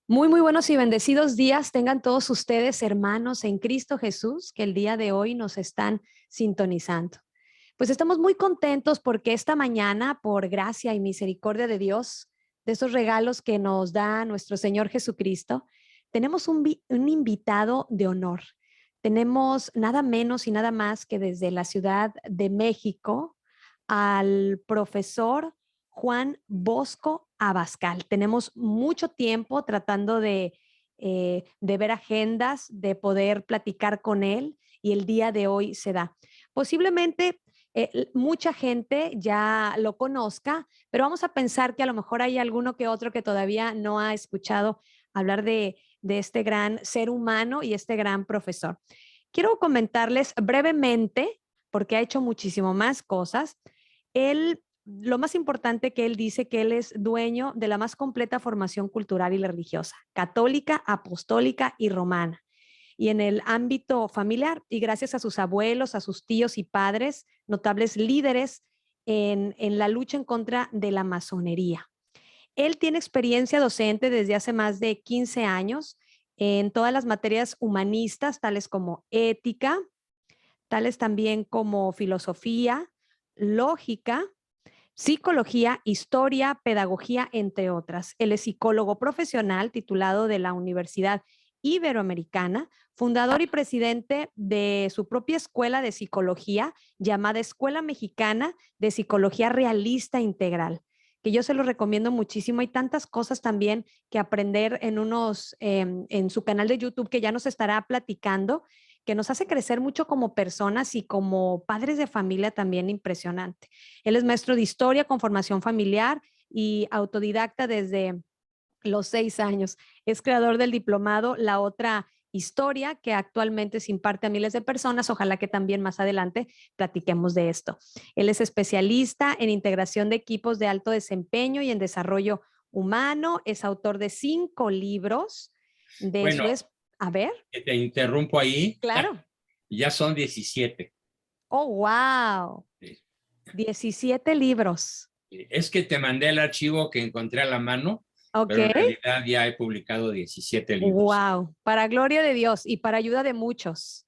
Muy buenos y bendecidos días tengan todos ustedes, hermanos en Cristo Jesús, que el día de hoy nos están sintonizando. Pues estamos muy contentos porque esta mañana, por gracia y misericordia de Dios, de esos regalos que nos da nuestro Señor Jesucristo, tenemos un invitado de honor. Tenemos nada menos y nada más que desde la Ciudad de México al profesor Juan Bosco Abascal. Tenemos mucho tiempo tratando de ver agendas, de poder platicar con él y el día de hoy se da. Posiblemente mucha gente ya lo conozca, pero vamos a pensar que a lo mejor hay alguno que otro que todavía no ha escuchado hablar de este gran ser humano y este gran profesor. Quiero comentarles brevemente, porque ha hecho muchísimo más cosas. Lo más importante que él dice que él es dueño de la más completa formación cultural y religiosa, católica, apostólica y romana. Y en el ámbito familiar, y gracias a sus abuelos, a sus tíos y padres, notables líderes en la lucha en contra de la masonería. Él tiene experiencia docente desde hace más de 15 años en todas las materias humanistas, tales como ética, tales también como filosofía, lógica, psicología, historia, pedagogía, entre otras. Él es psicólogo profesional titulado de la Universidad Iberoamericana, fundador y presidente de su propia escuela de psicología llamada Escuela Mexicana de Psicología Realista Integral, que yo se lo recomiendo muchísimo. Hay tantas cosas también que aprender en su canal de YouTube que ya nos estará platicando, que nos hace crecer mucho como personas y como padres de familia también impresionante. Él es maestro de historia con formación familiar y autodidacta desde los 6 años. Es creador del diplomado La Otra Historia, que actualmente se imparte a miles de personas. Ojalá que también más adelante platiquemos de esto. Él es especialista en integración de equipos de alto desempeño y en desarrollo humano. Es autor de 5 libros de Bueno, su... A ver, que te interrumpo ahí. claro. Ya son 17. Oh, wow. Sí. 17 libros. Es que te mandé el archivo que encontré a la mano, Ok. pero en realidad ya he publicado 17 libros. Wow. Para gloria de Dios y para ayuda de muchos.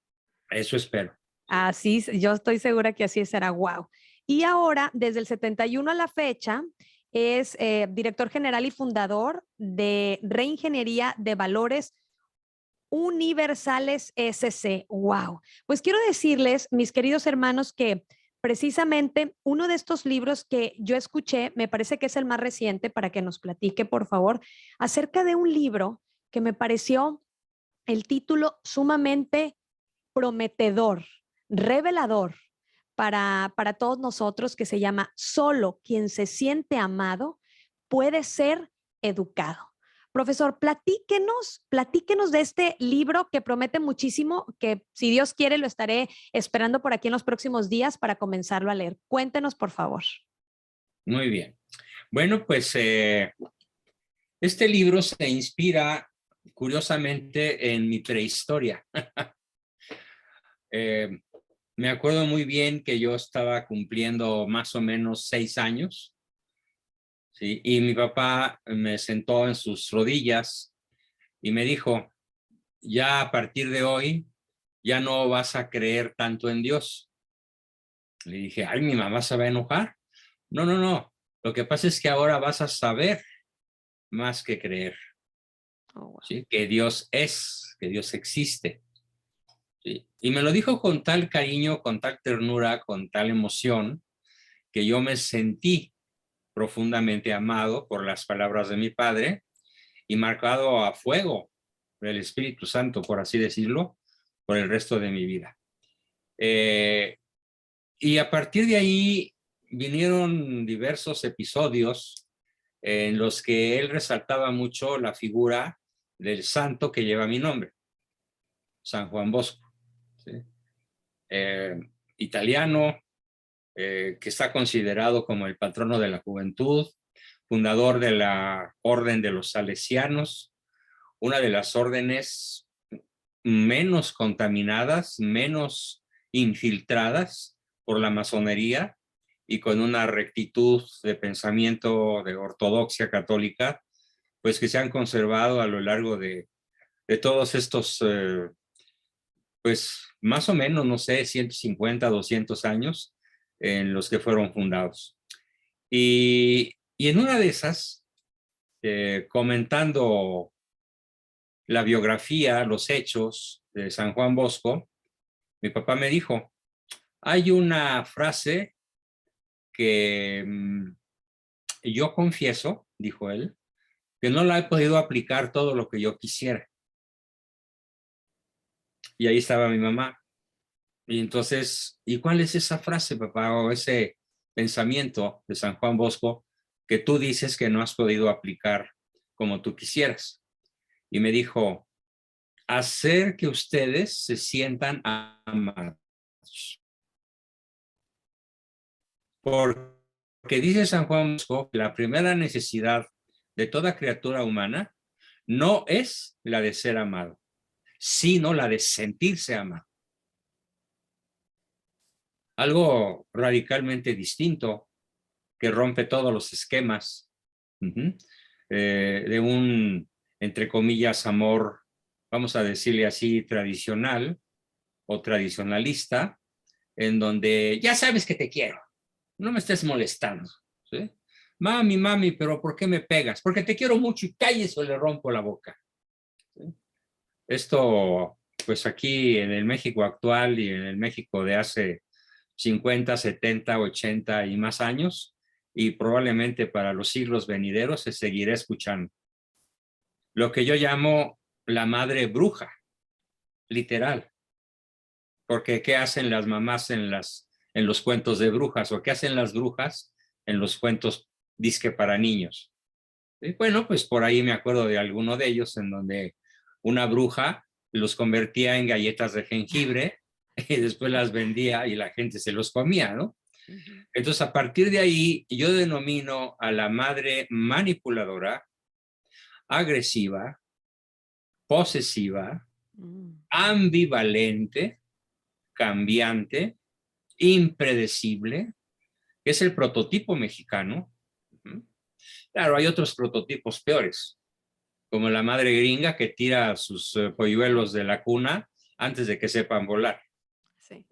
Eso espero. Así, yo estoy segura que así será. Wow. Y ahora, desde el 71 a la fecha, es director general y fundador de Reingeniería de Valores Universales SC. Wow. Pues quiero decirles, mis queridos hermanos, que precisamente uno de estos libros que yo escuché, me parece que es el más reciente, para que nos platique, por favor, acerca de un libro que me pareció el título sumamente prometedor, revelador para todos nosotros, que se llama Solo quien se siente amado puede ser educado. Profesor, platíquenos de este libro que promete muchísimo, que si Dios quiere lo estaré esperando por aquí en los próximos días para comenzarlo a leer. Cuéntenos, por favor. Muy bien. Bueno, pues este libro se inspira curiosamente en mi prehistoria. Eh, Me acuerdo muy bien que yo estaba cumpliendo más o menos 6 años, ¿sí? Y mi papá me sentó en sus rodillas y me dijo: ya a partir de hoy, ya no vas a creer tanto en Dios. Le dije: ay, mi mamá se va a enojar. No, no, no. Lo que pasa es que ahora vas a saber más que creer, Oh, wow. ¿sí? Que Dios es, que Dios existe. ¿Sí? Y me lo dijo con tal cariño, con tal ternura, con tal emoción, que yo me sentí profundamente amado por las palabras de mi padre y marcado a fuego del Espíritu Santo, por así decirlo, por el resto de mi vida. Y a partir de ahí vinieron diversos episodios en los que él resaltaba mucho la figura del santo que lleva mi nombre, San Juan Bosco, ¿sí? eh, Italiano, que está considerado como el patrono de la juventud, fundador de la Orden de los Salesianos, una de las órdenes menos contaminadas, menos infiltradas por la masonería y con una rectitud de pensamiento de ortodoxia católica pues que se han conservado a lo largo de todos estos, pues más o menos, no sé, 150, 200 años en los que fueron fundados. Y en una de esas, comentando la biografía, los hechos de San Juan Bosco, mi papá me dijo, hay una frase que yo confieso, dijo él, que no la he podido aplicar todo lo que yo quisiera. Y ahí estaba mi mamá. Y entonces, ¿y cuál es esa frase, papá, o ese pensamiento de San Juan Bosco que tú dices que no has podido aplicar como tú quisieras? Y me dijo, hacer que ustedes se sientan amados. Porque dice San Juan Bosco, la primera necesidad de toda criatura humana no es la de ser amado, sino la de sentirse amado. Algo radicalmente distinto que rompe todos los esquemas de un, entre comillas, amor, vamos a decirle así, tradicional o tradicionalista, en donde ya sabes que te quiero, no me estés molestando, ¿sí? Mami, mami, pero ¿por qué me pegas? Porque te quiero mucho y cállese o le rompo la boca. ¿Sí? Esto, pues aquí en el México actual y en el México de hace 50, 70, 80 y más años, y probablemente para los siglos venideros se seguirá escuchando. Lo que yo llamo la madre bruja, literal. Porque ¿qué hacen las mamás en los cuentos de brujas? ¿O qué hacen las brujas en los cuentos disque para niños? Y bueno, pues por ahí me acuerdo de alguno de ellos en donde una bruja los convertía en galletas de jengibre y después las vendía y la gente se los comía, ¿no? Entonces, a partir de ahí, yo denomino a la madre manipuladora, agresiva, posesiva, ambivalente, cambiante, impredecible, que es el prototipo mexicano. Claro, hay otros prototipos peores, como la madre gringa que tira a sus polluelos de la cuna antes de que sepan volar. Sí.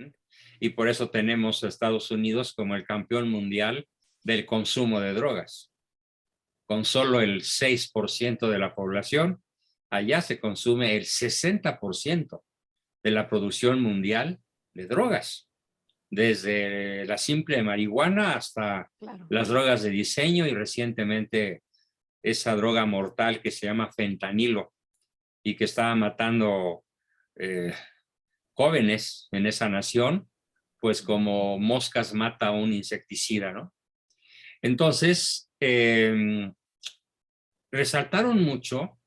Y por eso tenemos a Estados Unidos como el campeón mundial del consumo de drogas. Con solo el 6% de la población, allá se consume el 60% de la producción mundial de drogas, desde la simple marihuana hasta las drogas de diseño y recientemente esa droga mortal que se llama fentanilo y que estaba matando jóvenes en esa nación, pues como moscas mata un insecticida, ¿no? Entonces, resaltaron mucho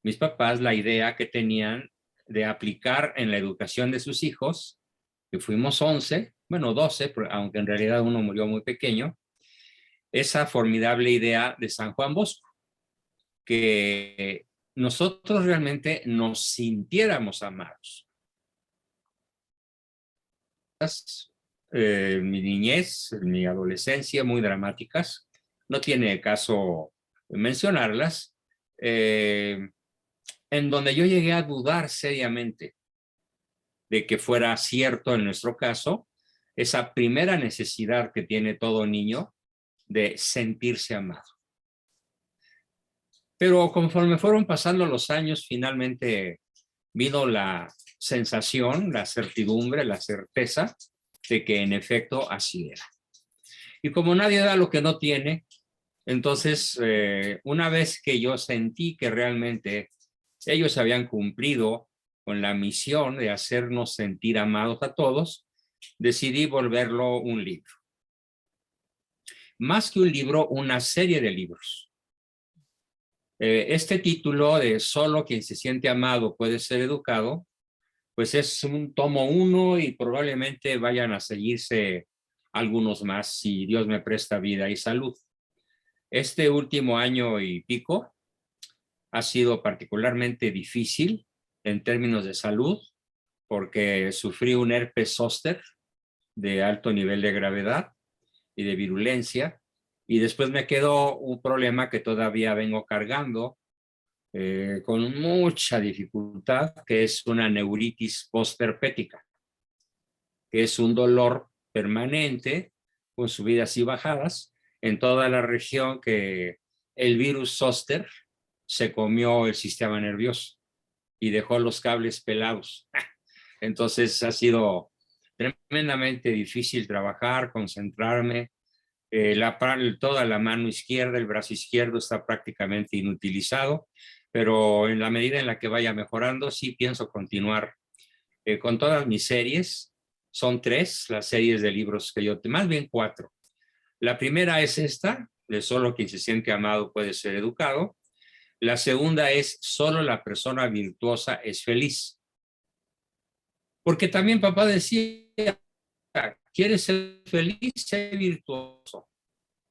mis papás la idea que tenían de aplicar en la educación de sus hijos, que fuimos 11, bueno, 12, aunque en realidad uno murió muy pequeño, esa formidable idea de San Juan Bosco, que nosotros realmente nos sintiéramos amados. Mi niñez, mi adolescencia, muy dramáticas, no tiene caso mencionarlas, en donde yo llegué a dudar seriamente de que fuera cierto en nuestro caso esa primera necesidad que tiene todo niño de sentirse amado. Pero conforme fueron pasando los años, finalmente vino la sensación, la certidumbre, la certeza de que en efecto así era. Y como nadie da lo que no tiene, entonces una vez que yo sentí que realmente ellos habían cumplido con la misión de hacernos sentir amados a todos, decidí volverlo un libro. Más que un libro, una serie de libros. Este título de Solo quien se siente amado puede ser educado, pues es un tomo 1 y probablemente vayan a seguirse algunos más si Dios me presta vida y salud. Este último año y pico ha sido particularmente difícil en términos de salud porque sufrí un herpes zóster de alto nivel de gravedad y de virulencia y después me quedó un problema que todavía vengo cargando con mucha dificultad, que es una neuritis postherpética, que es un dolor permanente con subidas y bajadas en toda la región que el virus zóster se comió el sistema nervioso y dejó los cables pelados. Entonces ha sido tremendamente difícil trabajar, concentrarme. Toda la mano izquierda, el brazo izquierdo está prácticamente inutilizado, pero en la medida en la que vaya mejorando, sí pienso continuar con todas mis series. Son 3 las series de libros que yo, más bien 4. La primera es esta, de Solo quien se siente amado puede ser educado. La segunda es Solo la persona virtuosa es feliz. Porque también papá decía, ¿quieres ser feliz? Sé virtuoso.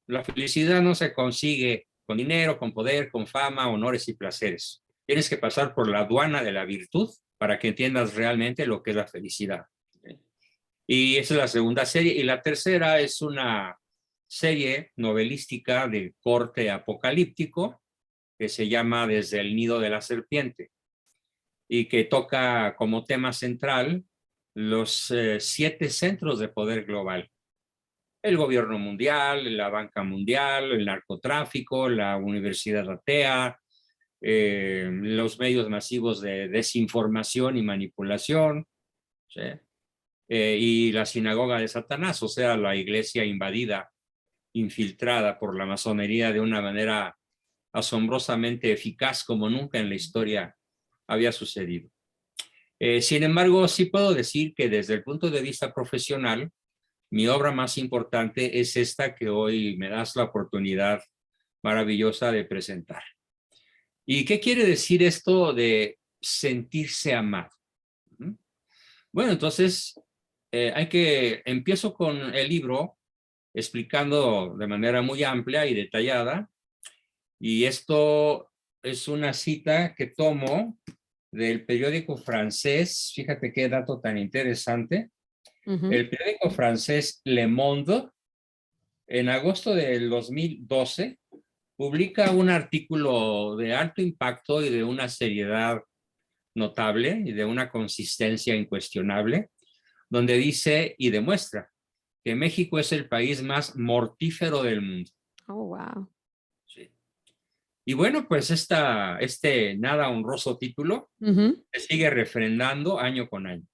La felicidad no se consigue con dinero, con poder, con fama, honores y placeres. Tienes que pasar por la aduana de la virtud para que entiendas realmente lo que es la felicidad. Y esa es la segunda serie. Y la tercera es una serie novelística de corte apocalíptico que se llama Desde el nido de la serpiente y que toca como tema central los 7 centros de poder global. El gobierno mundial, la banca mundial, el narcotráfico, la universidad atea, los medios masivos de desinformación y manipulación, ¿sí? Y la sinagoga de Satanás, o sea, la iglesia invadida, infiltrada por la masonería de una manera asombrosamente eficaz como nunca en la historia había sucedido. Sin embargo, sí puedo decir que desde el punto de vista profesional, mi obra más importante es esta que hoy me das la oportunidad maravillosa de presentar. ¿Y qué quiere decir esto de sentirse amado? Bueno, entonces empiezo con el libro explicando de manera muy amplia y detallada, y esto es una cita que tomo del periódico francés. Fíjate qué dato tan interesante. El periódico francés Le Monde, en agosto del 2012, publica un artículo de alto impacto y de una seriedad notable y de una consistencia incuestionable, donde dice y demuestra que México es el país más mortífero del mundo. Oh, wow. Sí. Y bueno, pues este nada honroso título se sigue refrendando año con año.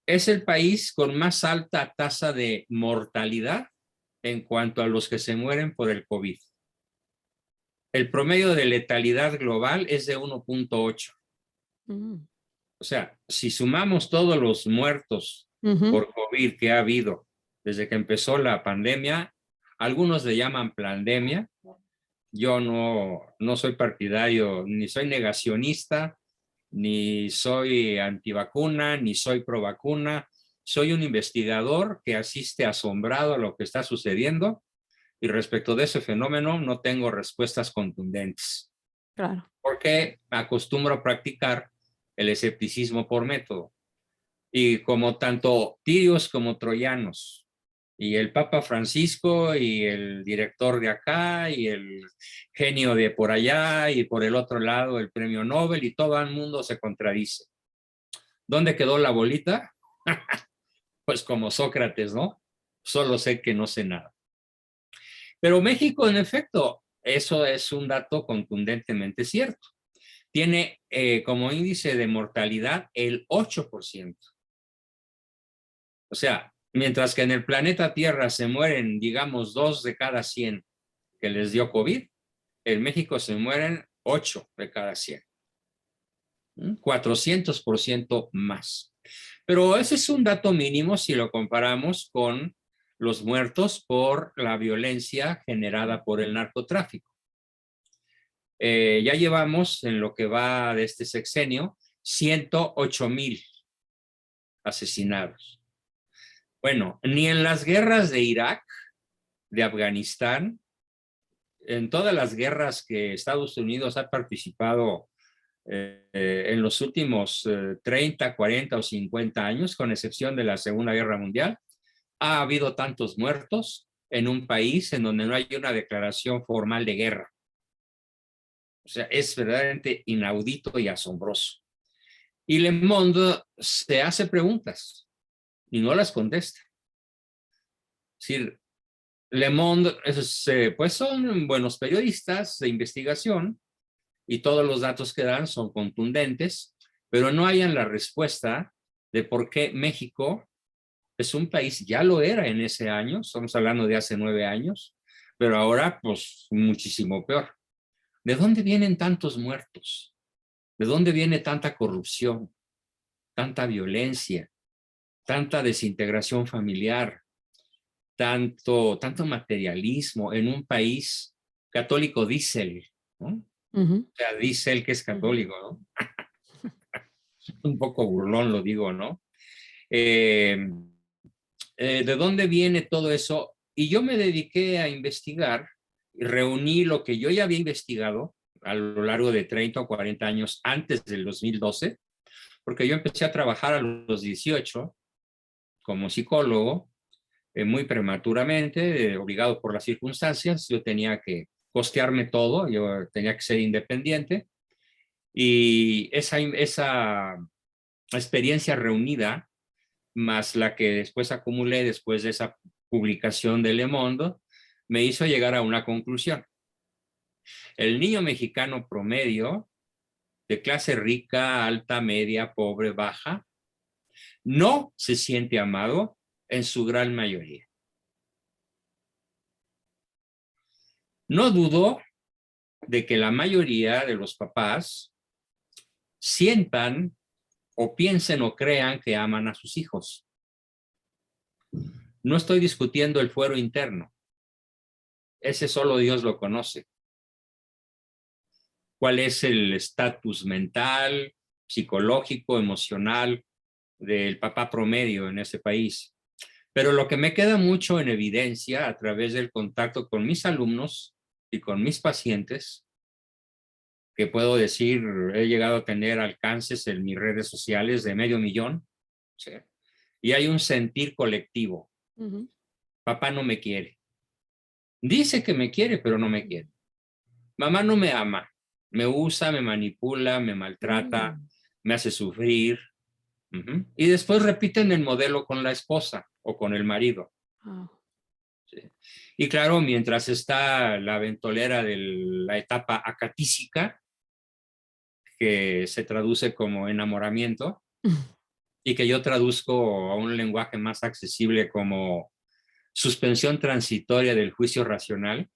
Es el país con más alta tasa de mortalidad en cuanto a los que se mueren por el COVID. El promedio de letalidad global es de 1.8. O sea, si sumamos todos los muertos por COVID que ha habido desde que empezó la pandemia, algunos le llaman plandemia. Yo no soy partidario, ni soy negacionista, ni soy antivacuna, ni soy pro vacuna. Soy un investigador que asiste asombrado a lo que está sucediendo, y respecto de ese fenómeno no tengo respuestas contundentes. Claro. Porque acostumbro a practicar el escepticismo por método. Y como tanto tirios como troyanos, y el Papa Francisco y el director de acá y el genio de por allá y por el otro lado el premio Nobel, y todo el mundo se contradice. ¿Dónde quedó la bolita? Pues como Sócrates, ¿no? Solo sé que no sé nada. Pero México, en efecto, eso es un dato contundentemente cierto. Tiene como índice de mortalidad el 8%. O sea, mientras que en el planeta Tierra se mueren, digamos, 2 de cada 100 que les dio COVID, en México se mueren 8 de cada 100. 400% más. Pero ese es un dato mínimo si lo comparamos con los muertos por la violencia generada por el narcotráfico. Ya llevamos, en lo que va de este sexenio, 108,000 asesinados. Bueno, ni en las guerras de Irak, de Afganistán, en todas las guerras que Estados Unidos ha participado en los últimos 30, 40 o 50 años, con excepción de la Segunda Guerra Mundial, ha habido tantos muertos en un país en donde no hay una declaración formal de guerra. sea, es verdaderamente inaudito y asombroso. Y Le Monde se hace preguntas y no las contesta. Es decir, Le Monde, pues son buenos periodistas de investigación y todos los datos que dan son contundentes, pero no hayan la respuesta de por qué México es un país, ya lo era en ese año, estamos hablando de hace 9 años, pero ahora pues muchísimo peor. ¿De dónde vienen tantos muertos? ¿De dónde viene tanta corrupción, tanta violencia, tanta desintegración familiar, tanto materialismo en un país católico, dice él, ¿no? Ujú. O sea, dice él que es católico, ¿no? Un poco burlón lo digo, ¿no? Eh, ¿De dónde viene todo eso? Y yo me dediqué a investigar, y reuní lo que yo ya había investigado a lo largo de 30 o 40 años antes del 2012, porque yo empecé a trabajar a los 18 como psicólogo, muy prematuramente, obligado por las circunstancias. Yo tenía que costearme todo, yo tenía que ser independiente, y esa experiencia reunida, más la que después acumulé después de esa publicación de Le Monde, me hizo llegar a una conclusión. El niño mexicano promedio, de clase rica, alta, media, pobre, baja, no se siente amado en su gran mayoría. No dudo de que la mayoría de los papás sientan o piensen o crean que aman a sus hijos. No estoy discutiendo el fuero interno. Ese solo Dios lo conoce. ¿Cuál es el estatus mental, psicológico, emocional del papá promedio en ese país? Pero lo que me queda mucho en evidencia a través del contacto con mis alumnos y con mis pacientes, que puedo decir, he llegado a tener alcances en mis redes sociales de 500,000, ¿sí? Y hay un sentir colectivo. Ujú. Papá no me quiere. Dice que me quiere, pero no me quiere. Mamá no me ama. Me usa, me manipula, me maltrata, Mm. me hace sufrir. Y después repiten el modelo con la esposa o con el marido. Ah. ¿Sí? Y claro, mientras está la ventolera de la etapa acatísica, que se traduce como enamoramiento, y que yo traduzco a un lenguaje más accesible como suspensión transitoria del juicio racional.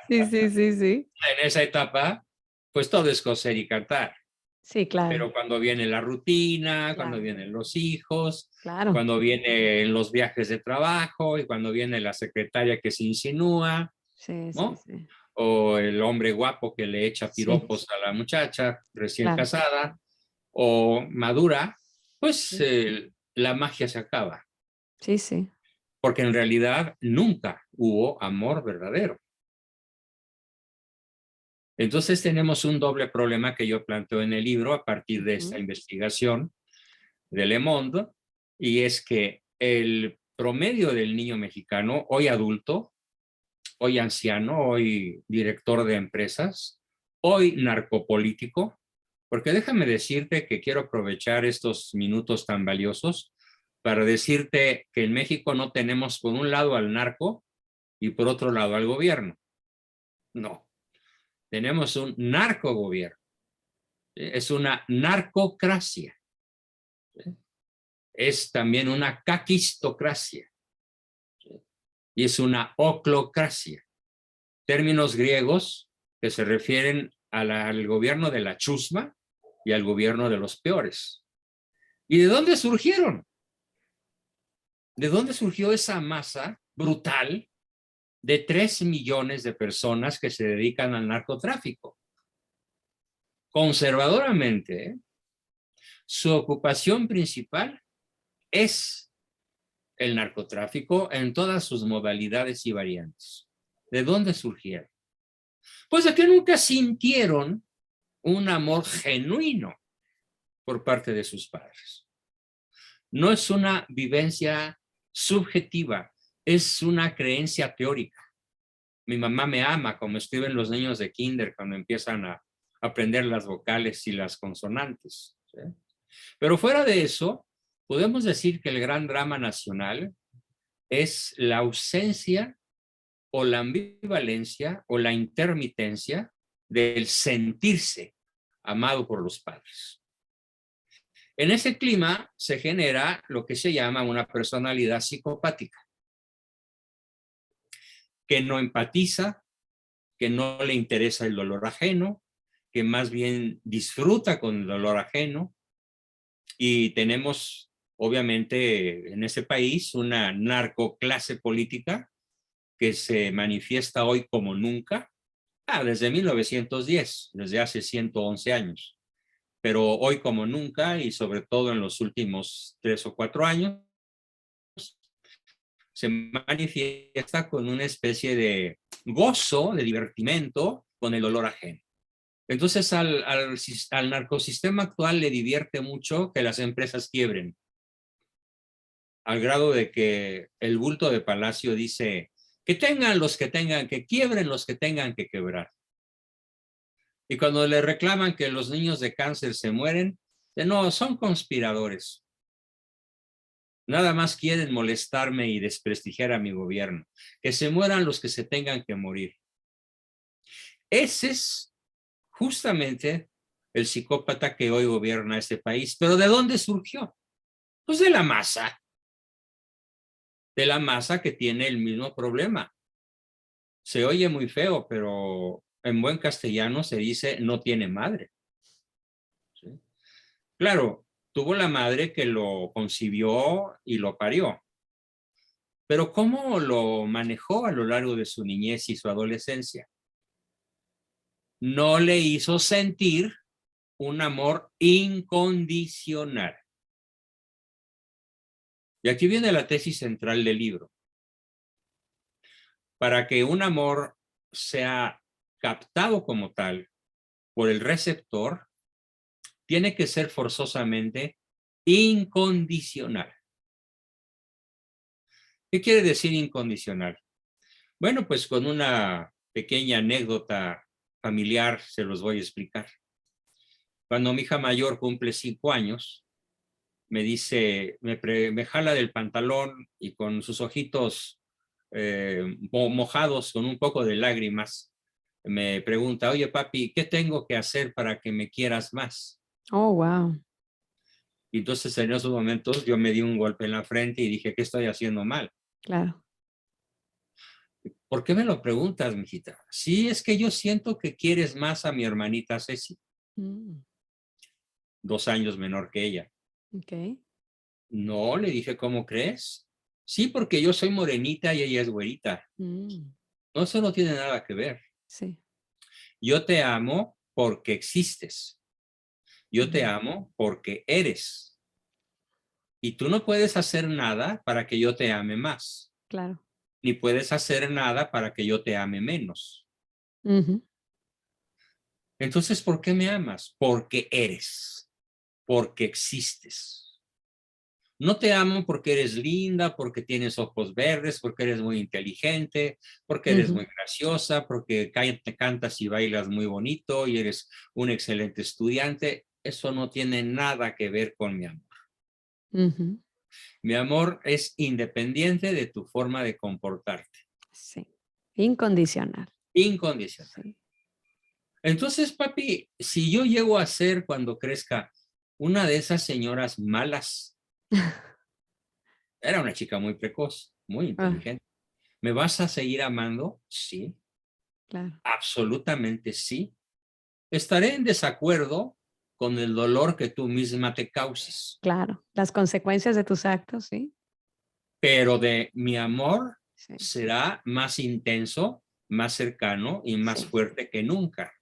Sí, sí, sí, sí. En esa etapa, pues todo es coser y cantar. Sí, claro, Pero cuando viene la rutina, cuando claro, vienen los hijos, claro. cuando vienen los viajes de trabajo y cuando viene la secretaria que se insinúa, Sí, sí, ¿no? sí. O el hombre guapo que le echa Sí, piropos a la muchacha recién claro. casada o madura, pues Sí, la magia se acaba, sí, sí. porque en realidad nunca hubo amor verdadero. Entonces tenemos un doble problema que yo planteo en el libro a partir de esta Ujú. investigación de Le Monde, y es que el promedio del niño mexicano, hoy adulto, hoy anciano, hoy director de empresas, hoy narcopolítico, porque déjame decirte que quiero aprovechar estos minutos tan valiosos para decirte que en México no tenemos por un lado al narco y por otro lado al gobierno. No, tenemos un narcogobierno. Es una narcocracia. Es también una caquistocracia y es una oclocracia. Términos griegos que se refieren al gobierno de la chusma y al gobierno de los peores. ¿Y de dónde surgieron? ¿De dónde surgió esa masa brutal de 3 millones de personas que se dedican al narcotráfico? Conservadoramente, su ocupación principal es el narcotráfico en todas sus modalidades y variantes. ¿De dónde surgieron? Pues de que nunca sintieron un amor genuino por parte de sus padres. No es una vivencia subjetiva, es una creencia teórica. Mi mamá me ama, como escriben los niños de kinder cuando empiezan a aprender las vocales y las consonantes, ¿sí? Pero fuera de eso, podemos decir que el gran drama nacional es la ausencia o la ambivalencia o la intermitencia del sentirse amado por los padres. En ese clima se genera lo que se llama una personalidad psicopática, que no empatiza, que no le interesa el dolor ajeno, que más bien disfruta con el dolor ajeno. Y tenemos, obviamente, en ese país una narcoclase política que se manifiesta hoy como nunca, desde 1910, desde hace 111 años, pero hoy como nunca y sobre todo en los últimos 3 o 4 años, se manifiesta con una especie de gozo, de divertimento con el dolor ajeno. Entonces al narcosistema actual le divierte mucho que las empresas quiebren, al grado de que el bulto de Palacio dice que tengan los que tengan, que quiebren los que tengan que quebrar. Y cuando le reclaman que los niños de cáncer se mueren, no, son conspiradores. Nada más quieren molestarme y desprestigiar a mi gobierno. Que se mueran los que se tengan que morir. Ese es justamente el psicópata que hoy gobierna este país. ¿Pero de dónde surgió? Pues de la masa. De la masa que tiene el mismo problema. Se oye muy feo, pero en buen castellano se dice no tiene madre. ¿Sí? Claro, tuvo la madre que lo concibió y lo parió. Pero ¿cómo lo manejó a lo largo de su niñez y su adolescencia? No le hizo sentir un amor incondicional. Y aquí viene la tesis central del libro. Para que un amor sea captado como tal por el receptor, tiene que ser forzosamente incondicional. ¿Qué quiere decir incondicional? Bueno, pues con una pequeña anécdota familiar se los voy a explicar. Cuando mi hija mayor cumple 5 años, me dice, me jala del pantalón y con sus ojitos mojados con un poco de lágrimas, me pregunta, oye papi, ¿qué tengo que hacer para que me quieras más? Oh, wow. Y entonces en esos momentos yo me di un golpe en la frente y dije, ¿qué estoy haciendo mal? Claro. ¿Por qué me lo preguntas, mijita? Sí, es que yo siento que quieres más a mi hermanita Ceci, 2 años menor que ella. Ok. No, le dije, ¿cómo crees? Sí, porque yo soy morenita y ella es güerita. No, eso no tiene nada que ver. Sí. Yo te amo porque existes. Yo te amo porque eres. Y tú no puedes hacer nada para que yo te ame más. Claro. Ni puedes hacer nada para que yo te ame menos. Entonces, ¿por qué me amas? Porque eres. Porque existes. No te amo porque eres linda, porque tienes ojos verdes, porque eres muy inteligente, porque eres muy graciosa, porque te cantas y bailas muy bonito y eres un excelente estudiante. Eso no tiene nada que ver con mi amor. Mi amor es independiente de tu forma de comportarte. Sí. Incondicional. Incondicional. Sí. Entonces, papi, si yo llego a ser cuando crezca una de esas señoras malas, era una chica muy precoz, muy inteligente. ¿Me vas a seguir amando? Sí. Claro. Absolutamente sí. Estaré en desacuerdo con el dolor que tú misma te causes. Claro. Las consecuencias de tus actos, sí. Pero de mi amor Sí. será más intenso, más cercano y más fuerte que nunca.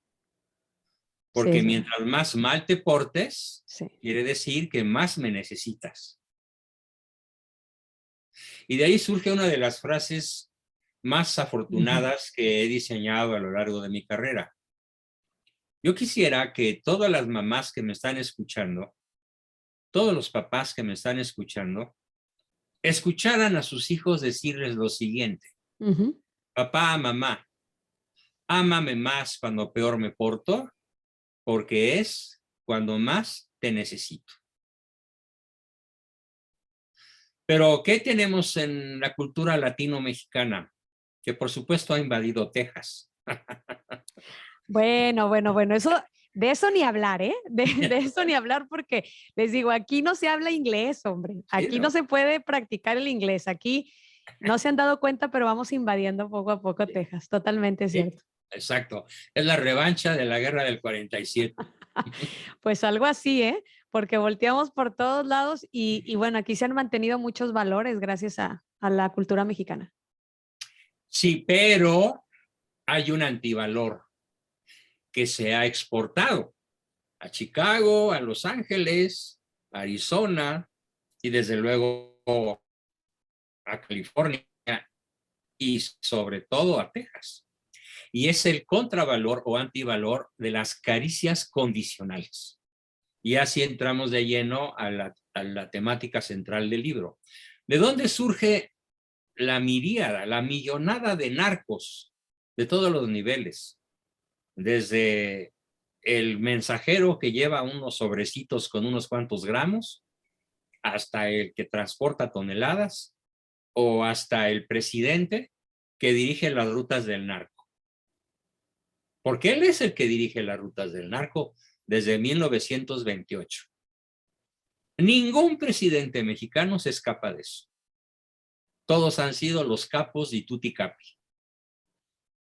Porque Sí, mientras más mal te portes, sí. quiere decir que más me necesitas. Y de ahí surge una de las frases más afortunadas que he diseñado a lo largo de mi carrera. Yo quisiera que todas las mamás que me están escuchando, todos los papás que me están escuchando, escucharan a sus hijos decirles lo siguiente. Papá, mamá, Ámame más cuando peor me porto, porque es cuando más te necesito. Pero, ¿qué tenemos en la cultura latino-mexicana? Que por supuesto ha invadido Texas. Bueno, de eso ni hablar, ¿eh? De eso ni hablar porque les digo, aquí no se habla inglés, hombre. Sí, Aquí no ¿no? se puede practicar el inglés. Aquí no se han dado cuenta, pero vamos invadiendo poco a poco Sí, Texas. Totalmente sí, cierto. exacto. Es la revancha de la guerra del 47. Pues algo así, ¿eh? Porque volteamos por todos lados y bueno, aquí se han mantenido muchos valores gracias a la cultura mexicana. Sí, pero hay un antivalor que se ha exportado a Chicago, a Los Ángeles, a Arizona y desde luego a California y sobre todo a Texas. Y es el contravalor o antivalor de las caricias condicionales. Y así entramos de lleno a la temática central del libro. ¿De dónde surge la miríada, la millonada de narcos de todos los niveles? Desde el mensajero que lleva unos sobrecitos con unos cuantos gramos, hasta el que transporta toneladas, o hasta el presidente que dirige las rutas del narco. Porque él es el que dirige las rutas del narco desde 1928. Ningún presidente mexicano se escapa de eso. Todos han sido los capos de tutti capi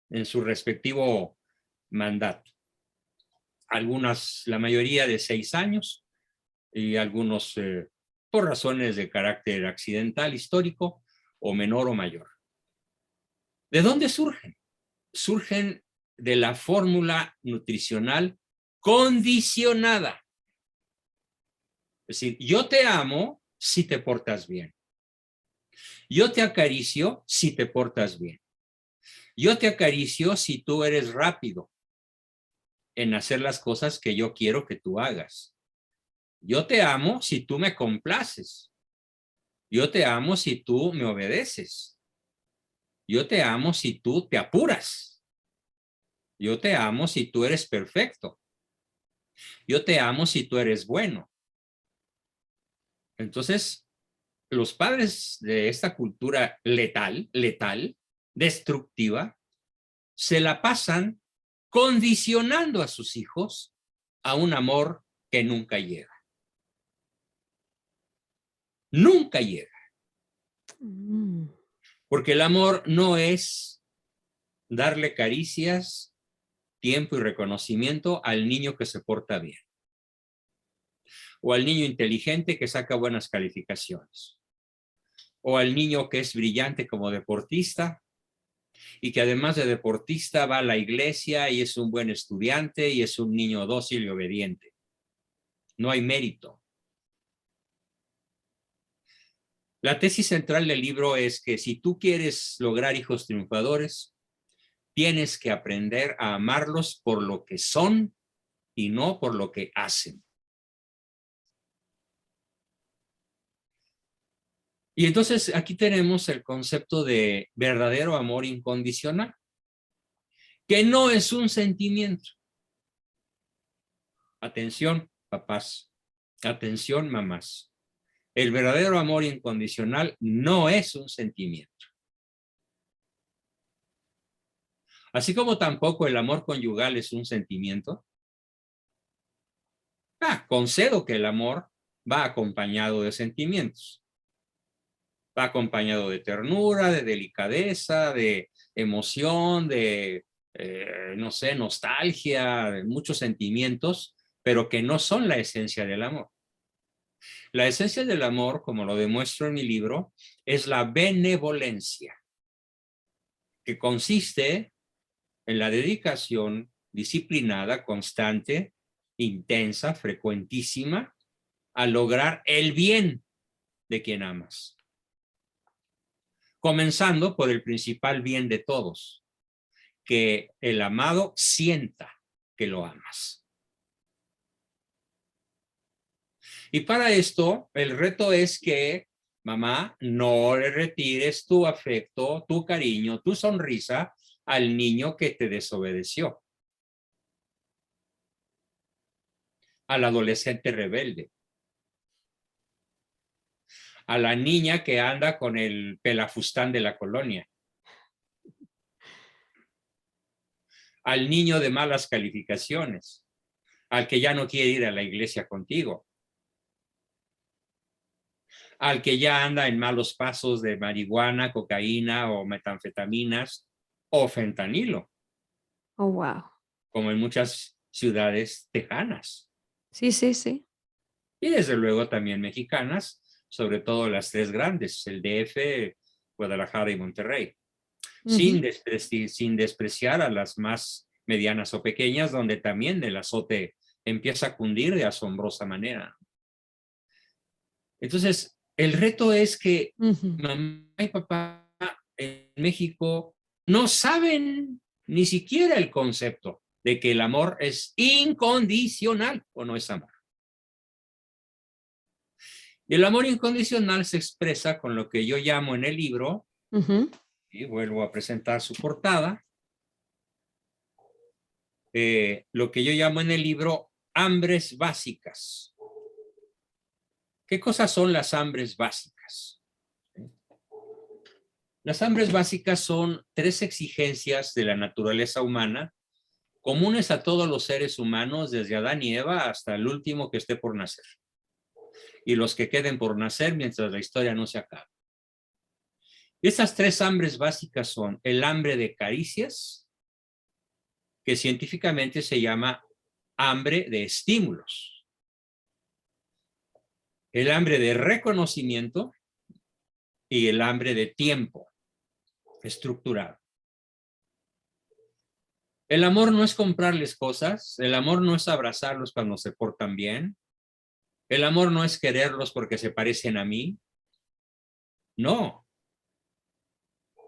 en su respectivo mandato. Algunas, la mayoría de 6 años y algunos por razones de carácter accidental, histórico o menor o mayor. ¿De dónde surgen? Surgen de la fórmula nutricional condicionada. Es decir, yo te amo si te portas bien. Yo te acaricio si te portas bien. Yo te acaricio si tú eres rápido en hacer las cosas que yo quiero que tú hagas. Yo te amo si tú me complaces. Yo te amo si tú me obedeces. Yo te amo si tú te apuras. Yo te amo si tú eres perfecto. Yo te amo si tú eres bueno. Entonces, los padres de esta cultura letal, destructiva, se la pasan condicionando a sus hijos a un amor que nunca llega. Nunca llega. Mm. Porque el amor no es darle caricias, tiempo y reconocimiento al niño que se porta bien. O al niño inteligente que saca buenas calificaciones. O al niño que es brillante como deportista y que además de deportista va a la iglesia y es un buen estudiante y es un niño dócil y obediente. No hay mérito. La tesis central del libro es que si tú quieres lograr hijos triunfadores, tienes que aprender a amarlos por lo que son y no por lo que hacen. Y entonces aquí tenemos el concepto de verdadero amor incondicional, que no es un sentimiento. Atención, papás. Atención, mamás. El verdadero amor incondicional no es un sentimiento. Así como tampoco el amor conyugal es un sentimiento. Concedo que el amor va acompañado de sentimientos. Va acompañado de ternura, de delicadeza, de emoción, de, no sé, nostalgia, de muchos sentimientos, pero que no son la esencia del amor. La esencia del amor, como lo demuestro en mi libro, es la benevolencia, que consiste en la dedicación disciplinada, constante, intensa, frecuentísima, a lograr el bien de quien amas. Comenzando por el principal bien de todos, que el amado sienta que lo amas. Y para esto, el reto es que, mamá, no le retires tu afecto, tu cariño, tu sonrisa al niño que te desobedeció, al adolescente rebelde, a la niña que anda con el pelafustán de la colonia, al niño de malas calificaciones, al que ya no quiere ir a la iglesia contigo, al que ya anda en malos pasos de marihuana, cocaína o metanfetaminas o fentanilo, Oh, wow. como en muchas ciudades tejanas. Sí, sí, sí. Y desde luego también mexicanas, sobre todo las tres grandes, el DF, Guadalajara y Monterrey, sin despreciar a las más medianas o pequeñas, donde también el azote empieza a cundir de asombrosa manera. Entonces, el reto es que mamá y papá en México no saben ni siquiera el concepto de que el amor es incondicional o no es amor. Y el amor incondicional se expresa con lo que yo llamo en el libro, y vuelvo a presentar su portada, lo que yo llamo en el libro hambres básicas. ¿Qué cosas son las hambres básicas? Las hambres básicas son tres exigencias de la naturaleza humana comunes a todos los seres humanos, desde Adán y Eva hasta el último que esté por nacer. Y los que queden por nacer mientras la historia no se acabe. Estas tres hambres básicas son el hambre de caricias, que científicamente se llama hambre de estímulos. El hambre de reconocimiento y el hambre de tiempo estructurado. El amor no es comprarles cosas, el amor no es abrazarlos cuando se portan bien, el amor no es quererlos porque se parecen a mí. No.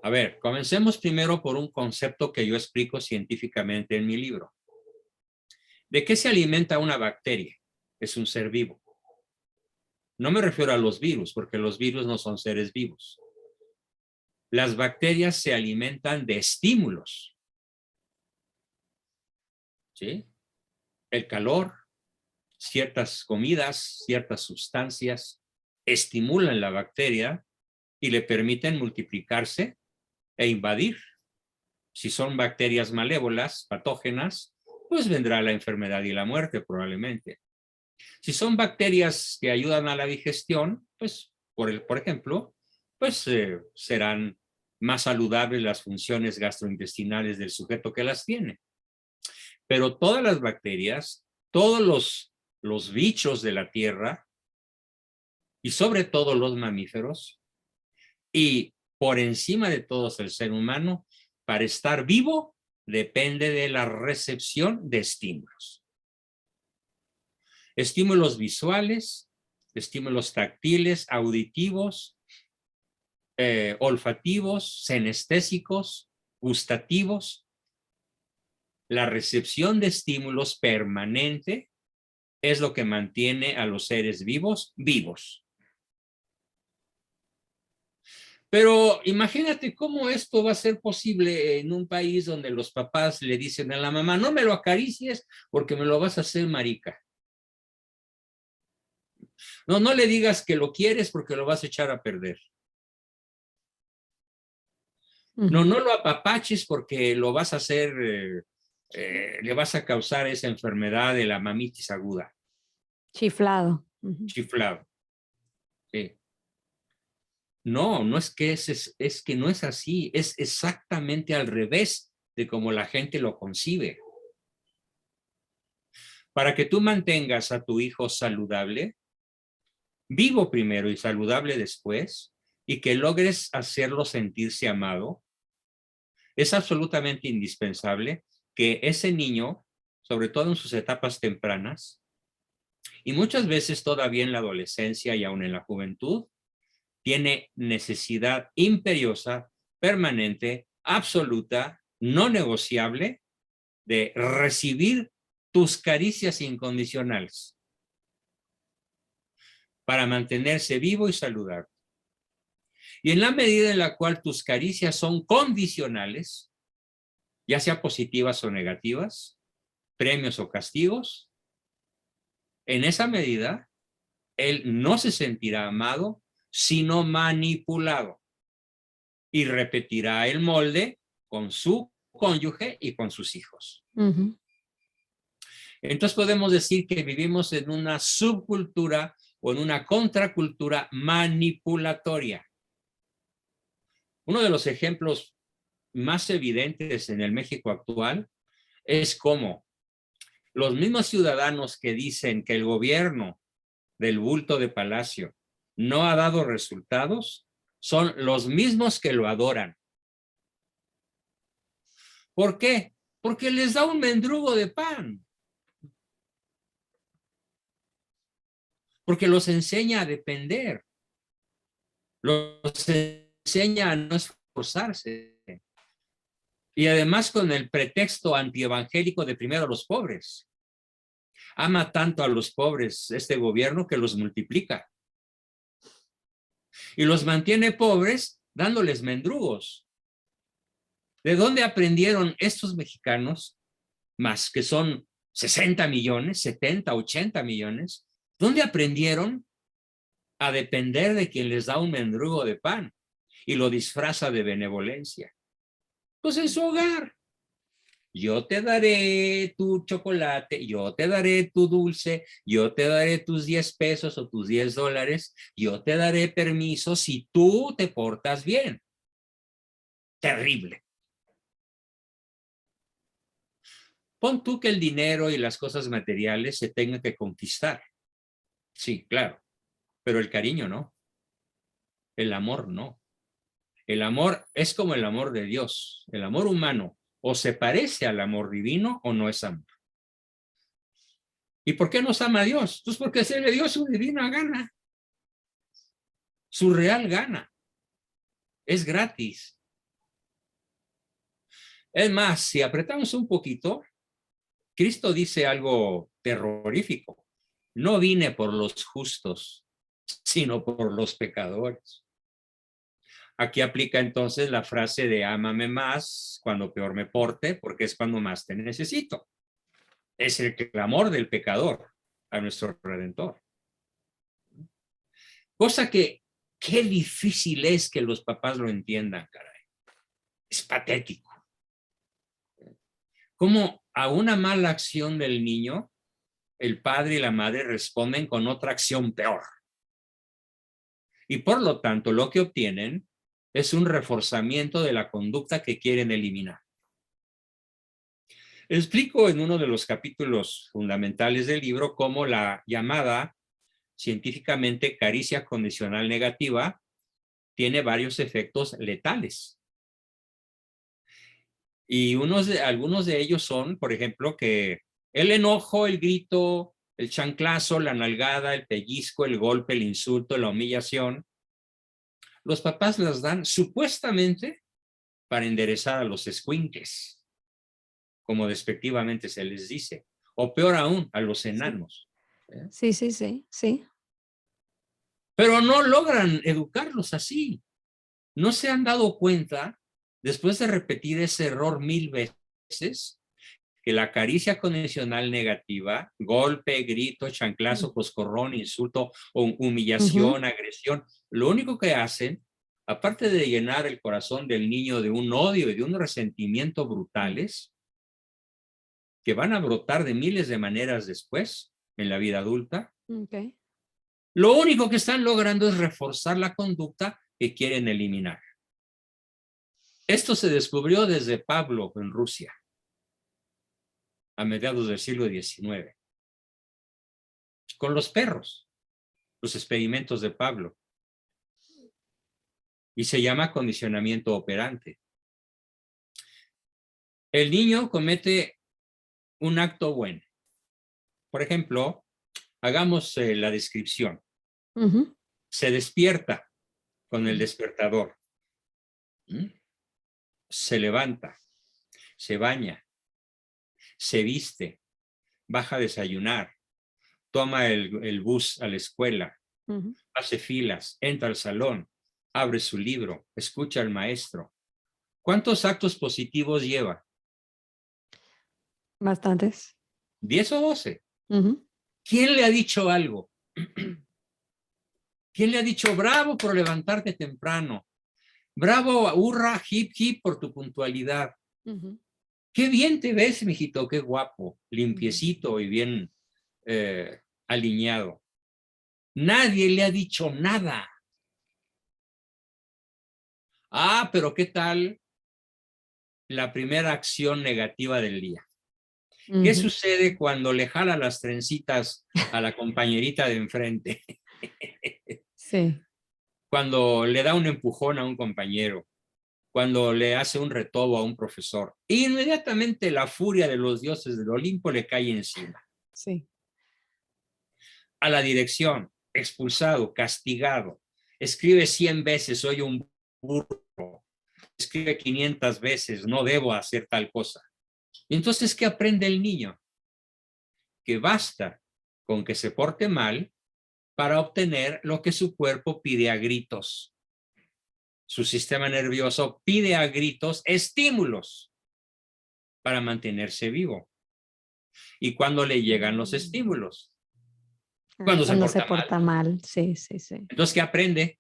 A ver, comencemos primero por un concepto que yo explico científicamente en mi libro. ¿De qué se alimenta una bacteria? Es un ser vivo. No me refiero a los virus, porque los virus no son seres vivos. Las bacterias se alimentan de estímulos. ¿Sí? El calor, ciertas comidas, ciertas sustancias estimulan la bacteria y le permiten multiplicarse e invadir. Si son bacterias malévolas, patógenas, pues vendrá la enfermedad y la muerte probablemente. Si son bacterias que ayudan a la digestión, pues, por ejemplo, pues serán más saludables las funciones gastrointestinales del sujeto que las tiene. Pero todas las bacterias, todos los bichos de la tierra, y sobre todo los mamíferos, y por encima de todos el ser humano, para estar vivo, depende de la recepción de estímulos. Estímulos visuales, estímulos táctiles, auditivos, olfativos, senestésicos, gustativos. La recepción de estímulos permanente es lo que mantiene a los seres vivos vivos. Pero imagínate cómo esto va a ser posible en un país donde los papás le dicen a la mamá, no me lo acaricies porque me lo vas a hacer marica. No, no le digas que lo quieres porque lo vas a echar a perder. No, no lo apapaches porque lo vas a hacer, le vas a causar esa enfermedad de la mamitis aguda. Chiflado. Chiflado. Sí. No, no es que es que no es así, es exactamente al revés de como la gente lo concibe. Para que tú mantengas a tu hijo saludable, vivo primero y saludable después, y que logres hacerlo sentirse amado, es absolutamente indispensable que ese niño, sobre todo en sus etapas tempranas, y muchas veces todavía en la adolescencia y aún en la juventud, tiene necesidad imperiosa, permanente, absoluta, no negociable, de recibir tus caricias incondicionales para mantenerse vivo y saludable. Y en la medida en la cual tus caricias son condicionales, ya sea positivas o negativas, premios o castigos, en esa medida, él no se sentirá amado, sino manipulado. Y repetirá el molde con su cónyuge y con sus hijos. Entonces podemos decir que vivimos en una subcultura o en una contracultura manipulatoria. Uno de los ejemplos más evidentes en el México actual es cómo los mismos ciudadanos que dicen que el gobierno del bulto de Palacio no ha dado resultados son los mismos que lo adoran. ¿Por qué? Porque les da un mendrugo de pan. Porque los enseña a depender. Los enseña a no esforzarse. Y además con el pretexto antievangélico de primero a los pobres. Ama tanto a los pobres este gobierno que los multiplica. Y los mantiene pobres dándoles mendrugos. ¿De dónde aprendieron estos mexicanos, más que son 60 millones, 70, 80 millones? ¿Dónde aprendieron a depender de quien les da un mendrugo de pan y lo disfraza de benevolencia? Pues en su hogar. Yo te daré tu chocolate, yo te daré tu dulce, yo te daré tus 10 pesos o tus $10, yo te daré permiso si tú te portas bien. Terrible. Pon tú que el dinero y las cosas materiales se tengan que conquistar. Sí, claro, pero el cariño no. El amor no. El amor es como el amor de Dios. El amor humano o se parece al amor divino o no es amor. ¿Y por qué nos ama Dios? Pues porque se le dio su divina gana. Su real gana. Es gratis. Es más, si apretamos un poquito, Cristo dice algo terrorífico. No vine por los justos, sino por los pecadores. Aquí aplica entonces la frase de ámame más cuando peor me porte, porque es cuando más te necesito. Es el clamor del pecador a nuestro Redentor. Cosa que, qué difícil es que los papás lo entiendan, caray. Es patético. Cómo a una mala acción del niño, el padre y la madre responden con otra acción peor. Y por lo tanto, lo que obtienen es un reforzamiento de la conducta que quieren eliminar. Explico en uno de los capítulos fundamentales del libro cómo la llamada científicamente caricia condicional negativa tiene varios efectos letales. Y algunos de ellos son, por ejemplo, que el enojo, el grito, el chanclazo, la nalgada, el pellizco, el golpe, el insulto, la humillación, los papás las dan supuestamente para enderezar a los escuincles, como despectivamente se les dice, o peor aún, a los enanos. Sí. Pero no logran educarlos así. ¿No se han dado cuenta, después de repetir ese error 1000 veces, que la caricia condicional negativa, golpe, grito, chanclazo, coscorrón, insulto, humillación, agresión, lo único que hacen, aparte de llenar el corazón del niño de un odio y de un resentimiento brutales, que van a brotar de miles de maneras después en la vida adulta, lo único que están logrando es reforzar la conducta que quieren eliminar. Esto se descubrió desde Pablo en Rusia, a mediados del siglo XIX, con los perros, los experimentos de Pablo. Y se llama condicionamiento operante. El niño comete un acto bueno. Por ejemplo, hagamos la descripción. Se despierta con el despertador. Se levanta, se baña, se viste, baja a desayunar, toma el bus a la escuela, hace filas, entra al salón, abre su libro, escucha al maestro. ¿Cuántos actos positivos lleva? Bastantes. 10 o 12. Ujú. ¿Quién le ha dicho algo? ¿Quién le ha dicho bravo por levantarte temprano? Bravo, hurra, hip, hip por tu puntualidad. Ujú. Qué bien te ves, mijito, qué guapo, Ujú. limpiecito y bien alineado. Nadie le ha dicho nada. Ah, pero ¿qué tal la primera acción negativa del día? ¿Qué Ujú. sucede cuando le jala las trencitas a la compañerita de enfrente? Sí. Cuando le da un empujón a un compañero, cuando le hace un retobo a un profesor. Inmediatamente la furia de los dioses del Olimpo le cae encima. Sí. A la dirección, expulsado, castigado. Escribe 100 veces, soy un burro. Escribe 500 veces, no debo hacer tal cosa. Y entonces, ¿qué aprende el niño? Que basta con que se porte mal para obtener lo que su cuerpo pide a gritos. Su sistema nervioso pide a gritos estímulos para mantenerse vivo. ¿Y cuando le llegan los estímulos? Cuando se Cuando se porta mal. porta mal. Sí, sí, sí. Entonces, ¿qué aprende?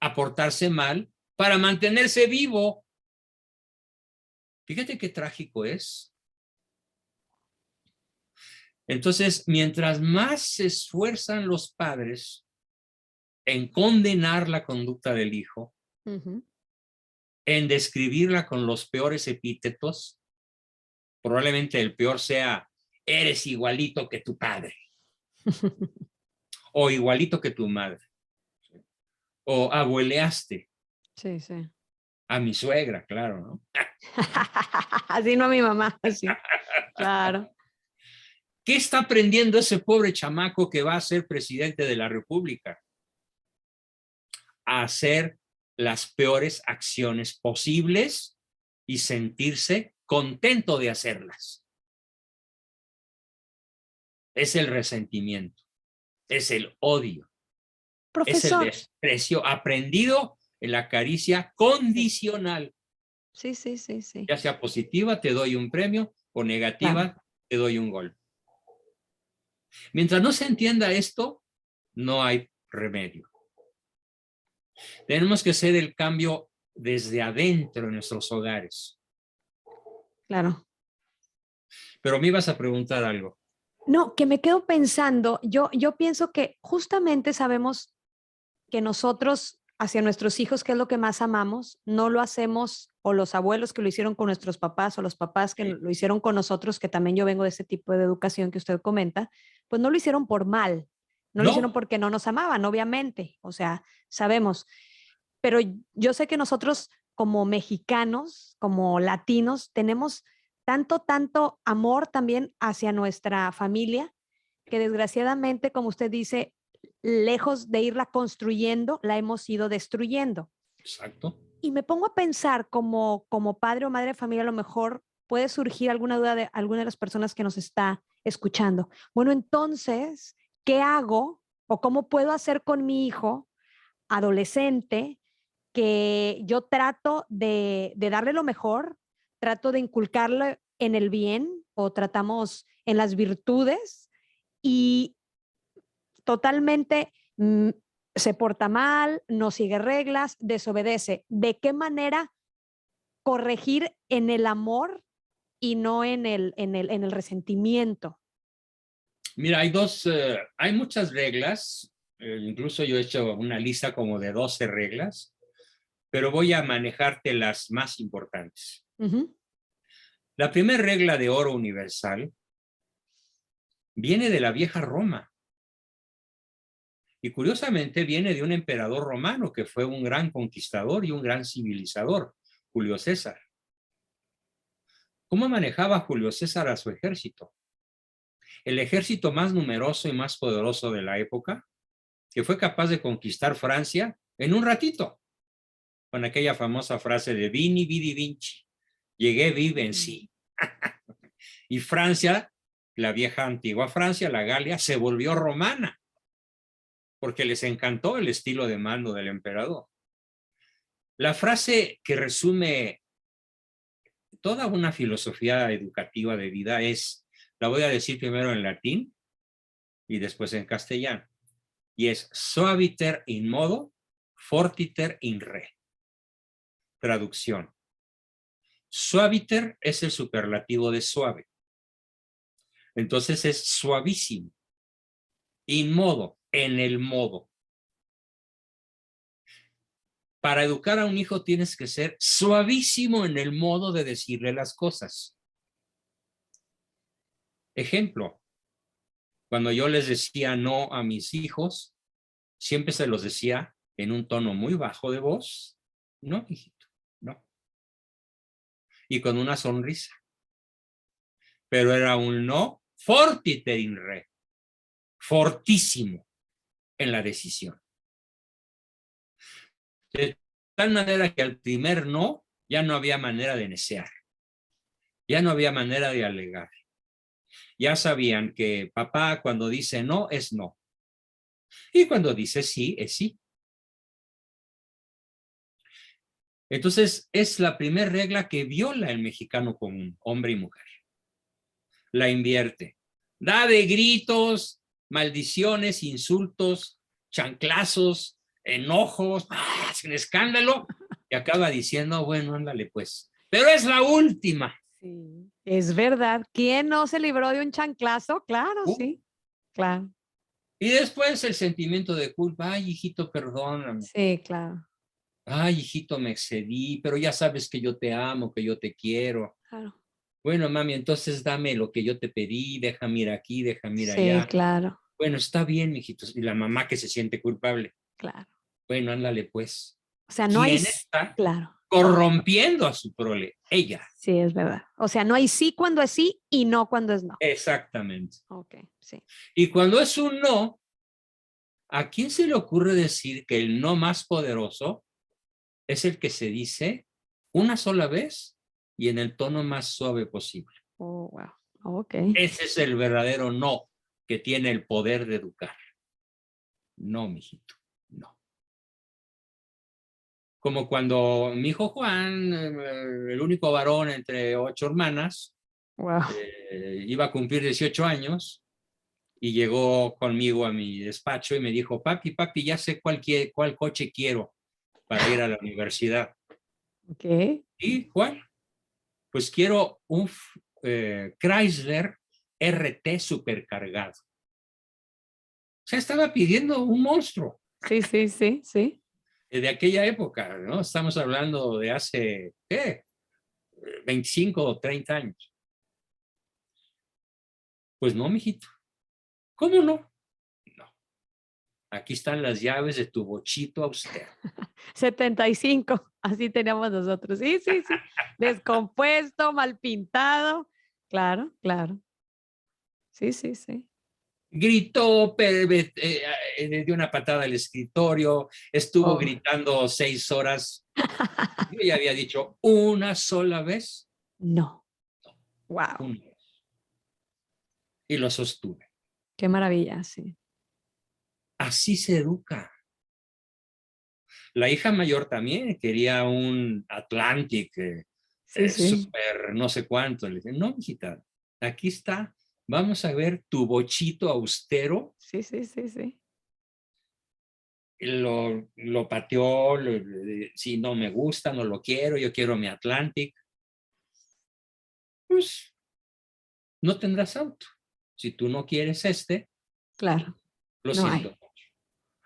A portarse mal para mantenerse vivo. Fíjate qué trágico es. Entonces, mientras más se esfuerzan los padres en condenar la conducta del hijo, Ujú. en describirla con los peores epítetos, probablemente el peor sea, eres igualito que tu padre o igualito que tu madre o abueleaste Sí, sí. a mi suegra, claro, ¿no? Así no a mi mamá, así. Claro. ¿Qué está aprendiendo ese pobre chamaco que va a ser presidente de la República? A hacer las peores acciones posibles y sentirse contento de hacerlas. Es el resentimiento, es el odio, es el Profesor. desprecio aprendido en la caricia Sí, condicional. sí, sí, sí, sí. Ya sea positiva, te doy un premio, o Claro. negativa, te doy un gol. Mientras no se entienda esto, no hay remedio. Tenemos que hacer el cambio desde adentro en nuestros hogares. Claro. Pero me ibas a preguntar algo. No, que me quedo pensando, yo pienso que justamente sabemos que nosotros hacia nuestros hijos, que es lo que más amamos, no lo hacemos, o los abuelos que lo hicieron con nuestros papás, o los papás que lo hicieron con nosotros, que también yo vengo de ese tipo de educación que usted comenta, pues no lo hicieron por mal, no lo hicieron No, porque no nos amaban, obviamente, o sea, sabemos, pero yo sé que nosotros como mexicanos, como latinos, tenemos tanto, tanto amor también hacia nuestra familia, que desgraciadamente, como usted dice, lejos de irla construyendo, la hemos ido destruyendo. exacto. Y me pongo a pensar como padre o madre de familia, a lo mejor puede surgir alguna duda de alguna de las personas que nos está escuchando. Bueno, entonces, ¿qué hago o cómo puedo hacer con mi hijo adolescente que yo trato de darle lo mejor, trato de inculcarle en el bien o tratamos en las virtudes y totalmente se porta mal, no sigue reglas, desobedece? ¿De qué manera corregir en el amor y no en el resentimiento? Mira, hay muchas reglas, incluso yo he hecho una lista como de 12 reglas, pero voy a manejarte las más importantes. Ujú. La primera regla de oro universal viene de la vieja Roma y curiosamente viene de un emperador romano que fue un gran conquistador y un gran civilizador, Julio César. ¿Cómo manejaba Julio César a su ejército? El ejército más numeroso y más poderoso de la época, que fue capaz de conquistar Francia en un ratito, con aquella famosa frase de Vini, Vidi, Vinci. Llegué, vi, vencí. Y Francia, la vieja antigua Francia, la Galia, se volvió romana, porque les encantó el estilo de mando del emperador. La frase que resume toda una filosofía educativa de vida la voy a decir primero en latín y después en castellano, y es suaviter in modo, fortiter in re. Traducción. Suaviter es el superlativo de suave. Entonces es suavísimo. In modo, en el modo. Para educar a un hijo tienes que ser suavísimo en el modo de decirle las cosas. Ejemplo, cuando yo les decía no a mis hijos, siempre se los decía en un tono muy bajo de voz. No, hijito, no. Y con una sonrisa. Pero era un no fortiter in re. Fortísimo en la decisión. De tal manera que al primer no ya no había manera de necear. Ya no había manera de alegar. Ya sabían que papá cuando dice no es no. Y cuando dice sí es sí. Entonces es la primera regla que viola el mexicano común, hombre y mujer. La invierte. Da de gritos, maldiciones, insultos, chanclazos, enojos, sin escándalo, y acaba diciendo, bueno, ándale pues. Pero es la última. Sí, es verdad. ¿Quién no se libró de un chanclazo? Claro, sí, claro. Y después el sentimiento de culpa, ay, hijito, perdóname. Sí, claro. Ay, hijito, me excedí, pero ya sabes que yo te amo, que yo te quiero. Claro. Bueno, mami, entonces dame lo que yo te pedí, déjame ir aquí, déjame ir Sí, allá. claro, Bueno, está bien, mijitos. Y la mamá que se siente culpable. claro. Bueno, ándale pues. O sea, no hay, ¿Quién está claro. corrompiendo a su prole? Ella. Sí, es verdad. O sea, no hay sí cuando es sí y no cuando es no. Exactamente. Ok, sí. Y cuando es un no, ¿a quién se le ocurre decir que el no más poderoso es el que se dice una sola vez y en el tono más suave posible? Oh, wow. Ok. Ese es el verdadero no que tiene el poder de educar. No, mijito, no. Como cuando mi hijo Juan, el único varón entre 8 hermanas, Wow. iba a cumplir 18 años y llegó conmigo a mi despacho y me dijo, papi, ya sé cuál coche quiero para ir a la universidad. Ok. ¿Y cuál? Pues quiero un Chrysler RT supercargado. O sea, estaba pidiendo un monstruo Sí, sí, sí, sí. de aquella época, ¿no? Estamos hablando de hace, ¿qué? 25 o 30 años. Pues no, mijito. ¿Cómo no? No. Aquí están las llaves de tu bochito austero. 75, así teníamos nosotros. Sí, sí, sí. Descompuesto, mal pintado. Claro, claro. Sí, sí, sí. Gritó, dio una patada al escritorio, estuvo Oh. gritando 6 horas. Yo ya había dicho una sola vez, No. Wow. una vez, y lo sostuve. Qué maravilla, sí. Así se educa. La hija mayor también quería un Atlantic, Sí, sí. super no sé cuánto. Le dije, no, hijita, aquí está. Vamos a ver tu bochito austero. Sí, sí, sí, sí. Lo pateó, si no me gusta, no lo quiero, yo quiero mi Atlantic. Pues no tendrás auto. Si tú no quieres Claro. lo No siento hay. mucho.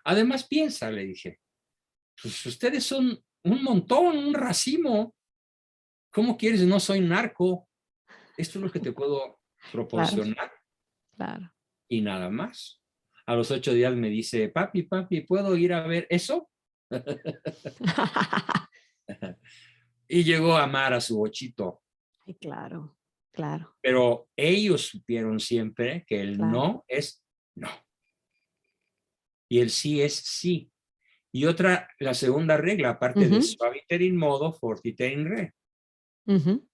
Además, piensa, le dije, pues ustedes son un montón, un racimo. ¿Cómo quieres? No soy narco. Esto es lo que te puedo Claro, proporcionar claro. y nada más. A los 8 días me dice, papi, ¿puedo ir a ver eso? Y llegó a amar a su bochito. Ay, claro, claro, Pero ellos supieron siempre que el claro. no es no y el sí es sí. Y otra, la segunda regla, aparte de Ujú, suaviter in modo, fortiter in re, ujú.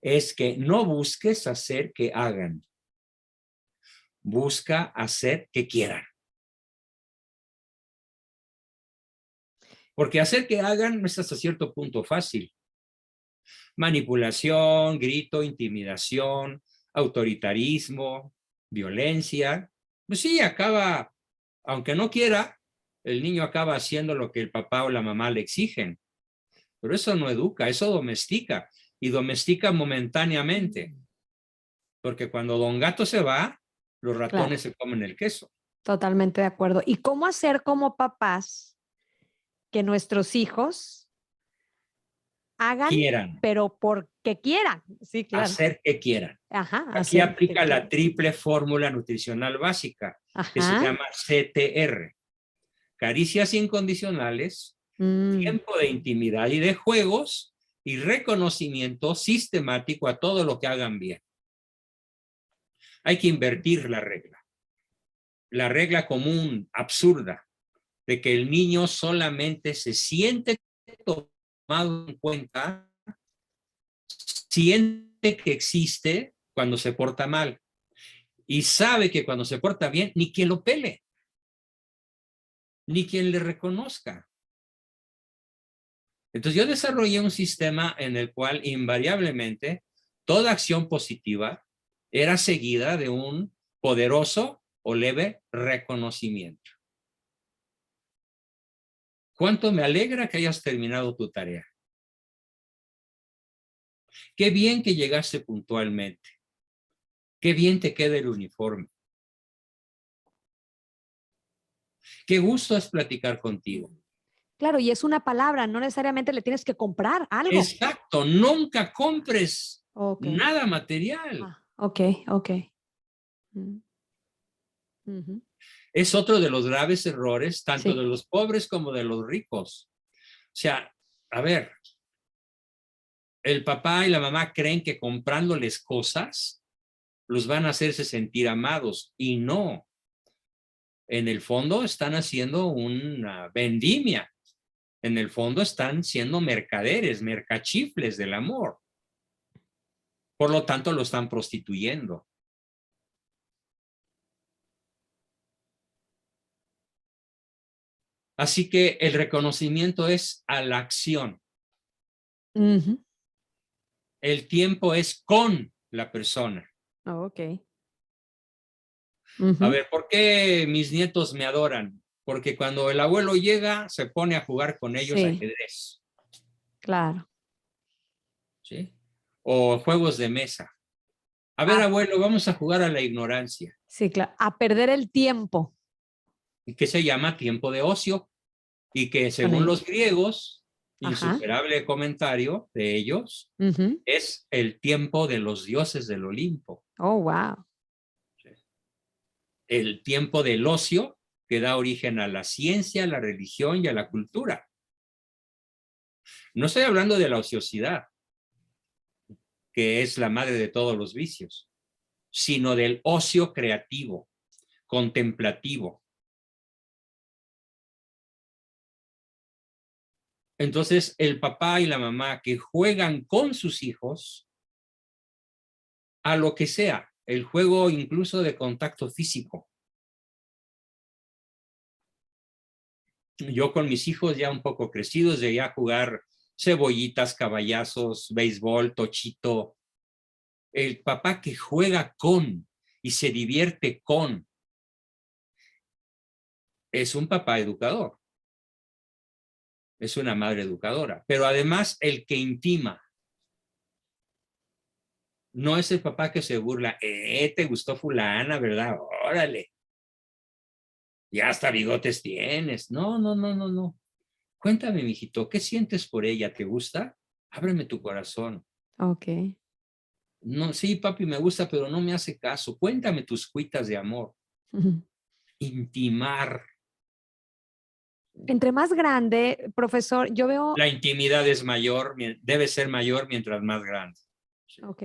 es que no busques hacer que hagan, busca hacer que quieran. Porque hacer que hagan no es hasta cierto punto fácil. Manipulación, grito, intimidación, autoritarismo, violencia. Pues sí, acaba, aunque no quiera, el niño acaba haciendo lo que el papá o la mamá le exigen. Pero eso no educa, eso domestica. Y domestica momentáneamente. Porque cuando Don Gato se va, los ratones Claro, se comen el queso. totalmente de acuerdo. ¿Y cómo hacer como papás que nuestros hijos hagan, Quieran, pero porque quieran? Sí, claro. hacer que quieran. Ajá, Aquí hacer que aplica la quieran. triple fórmula nutricional básica, que se Ajá. llama CTR. Caricias incondicionales, Mm, tiempo de intimidad y de juegos y reconocimiento sistemático a todo lo que hagan bien. Hay que invertir la regla común, absurda, de que el niño solamente se siente tomado en cuenta, siente que existe cuando se porta mal y sabe que cuando se porta bien, ni quien lo pele, ni quien le reconozca. Entonces yo desarrollé un sistema en el cual invariablemente toda acción positiva era seguida de un poderoso o leve reconocimiento. ¿Cuánto me alegra que hayas terminado tu tarea? Qué bien que llegaste puntualmente. Qué bien te queda el uniforme. Qué gusto es platicar contigo. claro, y es una palabra, no necesariamente le tienes que comprar algo. Exacto, nunca compres Ok. nada material. Ah, ok, ok. Mm, ujú. Es otro de los graves errores, tanto de Sí, los pobres como de los ricos. O sea, a ver, el papá y la mamá creen que comprándoles cosas los van a hacerse sentir amados y no. En el fondo están haciendo una vendimia. En el fondo están siendo mercaderes, mercachifles del amor. Por lo tanto, lo están prostituyendo. Así que el reconocimiento es a la acción. ujú. El tiempo es con la persona. Ok. A Ujú. ver, ¿por qué mis nietos me adoran? Porque cuando el abuelo llega, se pone a jugar con ellos Sí, ajedrez, claro. ¿sí? O juegos de mesa. A ver, Ah, abuelo, vamos a jugar a la ignorancia. sí, claro. A perder el tiempo ¿Y qué se llama tiempo de ocio? Y que con según los ellos. griegos, Ajá. insuperable comentario de ellos, Ujú. es el tiempo de los dioses del Olimpo. Oh, wow. El tiempo del ocio que da origen a la ciencia, a la religión y a la cultura. No estoy hablando de la ociosidad, que es la madre de todos los vicios, sino del ocio creativo, contemplativo. Entonces, el papá y la mamá que juegan con sus hijos a lo que sea, el juego incluso de contacto físico. Yo con mis hijos ya un poco crecidos llegué a jugar cebollitas, caballazos, béisbol, tochito. El papá que juega con y se divierte con es un papá educador, es una madre educadora, pero además el que intima, no es el papá que se burla, te gustó fulana, ¿verdad? Órale, ya hasta bigotes tienes. No, no, no, no, no. Cuéntame, mijito, ¿qué sientes por ella? ¿Te gusta? Ábreme tu corazón. Ok. No, sí, papi, me gusta, pero no me hace caso. Cuéntame tus cuitas de amor. Ujú. Intimar. Entre más grande, profesor, yo veo, La intimidad es mayor, debe ser mayor mientras más grande. Sí. ok.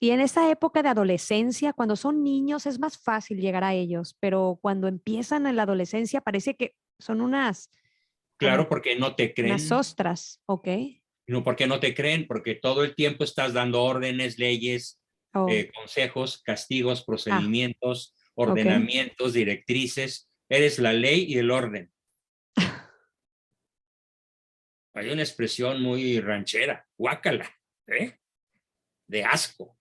Y en esa época de adolescencia, cuando son niños, es más fácil llegar a ellos, pero cuando empiezan en la adolescencia parece que son Claro, como porque no te unas creen. ostras, ¿ok? No, porque no te creen, porque todo el tiempo estás dando órdenes, leyes, Oh, consejos, castigos, ah, procedimientos, ok. ordenamientos, directrices. Eres la ley y el orden. Hay una expresión muy ranchera, guácala, de asco.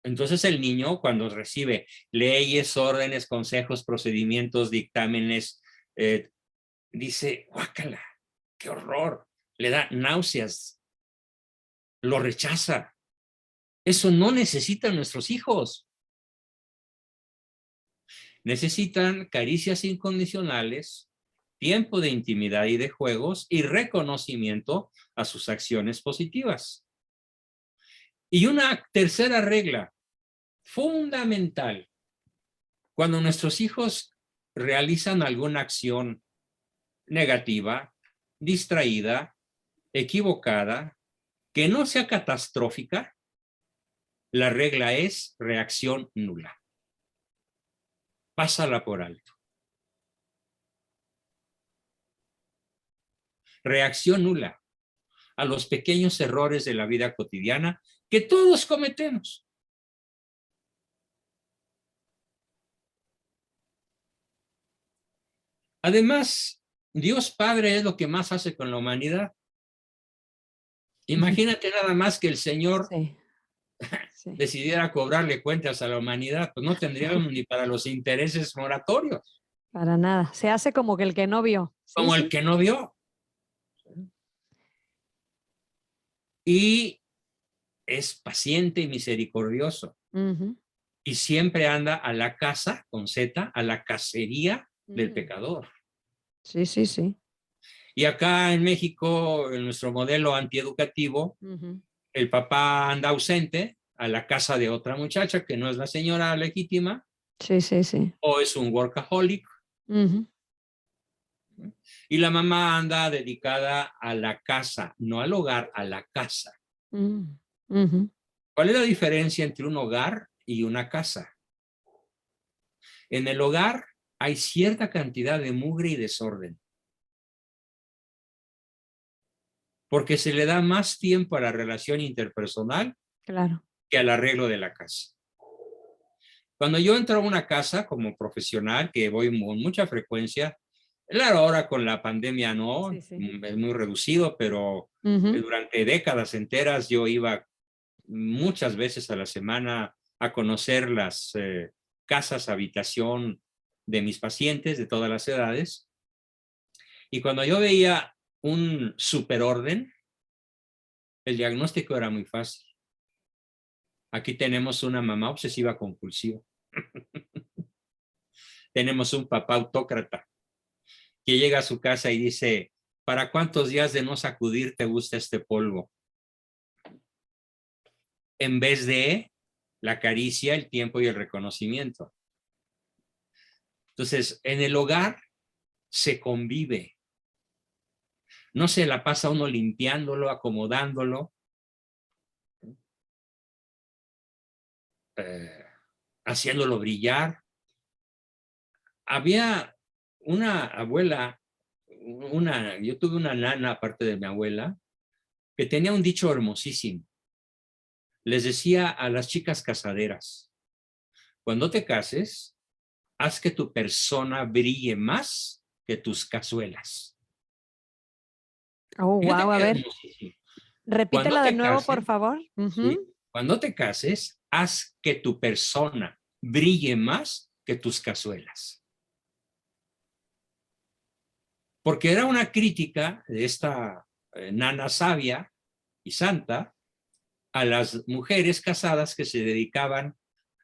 Entonces el niño, cuando recibe leyes, órdenes, consejos, procedimientos, dictámenes, dice, guácala, qué horror, le da náuseas, lo rechaza. Eso no necesitan nuestros hijos. Necesitan caricias incondicionales, tiempo de intimidad y de juegos y reconocimiento a sus acciones positivas. Y una tercera regla fundamental: cuando nuestros hijos realizan alguna acción negativa, distraída, equivocada, que no sea catastrófica, la regla es reacción nula. Pásala por alto. Reacción nula a los pequeños errores de la vida cotidiana que todos cometemos. Además, Dios Padre es lo que más hace con la humanidad. Imagínate nada más que el Señor decidiera cobrarle cuentas a la humanidad, pues no tendríamos ni para los intereses moratorios. Para nada. Se hace como que el que no vio. Como el que no vio. Y es paciente y misericordioso. Y siempre anda a la casa, con Z, a la cacería del pecador. Sí, sí, sí. Y acá en México, en nuestro modelo antieducativo, el papá anda ausente a la casa de otra muchacha que no es la señora legítima. Sí, sí, sí. O es un workaholic. Y la mamá anda dedicada a la casa, no al hogar, a la casa. ¿Cuál es la diferencia entre un hogar y una casa? En el hogar hay cierta cantidad de mugre y desorden, porque se le da más tiempo a la relación interpersonal que al arreglo de la casa. Cuando yo entro a una casa como profesional, que voy con mucha frecuencia, claro, ahora con la pandemia no, es muy reducido, pero durante décadas enteras yo iba muchas veces a la semana a conocer las casas, habitación de mis pacientes de todas las edades. Y cuando yo veía un superorden, el diagnóstico era muy fácil. Aquí tenemos una mamá obsesiva compulsiva. Tenemos un papá autócrata que llega a su casa y dice, ¿para cuántos días de no sacudir te gusta este polvo? En vez de la caricia, el tiempo y el reconocimiento. Entonces, en el hogar se convive. No se la pasa uno limpiándolo, acomodándolo, haciéndolo brillar. Había una abuela, yo tuve una nana aparte de mi abuela, que tenía un dicho hermosísimo. Les decía a las chicas casaderas, cuando te cases, haz que tu persona brille más que tus cazuelas. Oh, wow, a ver. Repítela de nuevo, por favor. ¿Sí? Cuando te cases, haz que tu persona brille más que tus cazuelas. Porque era una crítica de esta nana sabia y santa a las mujeres casadas que se dedicaban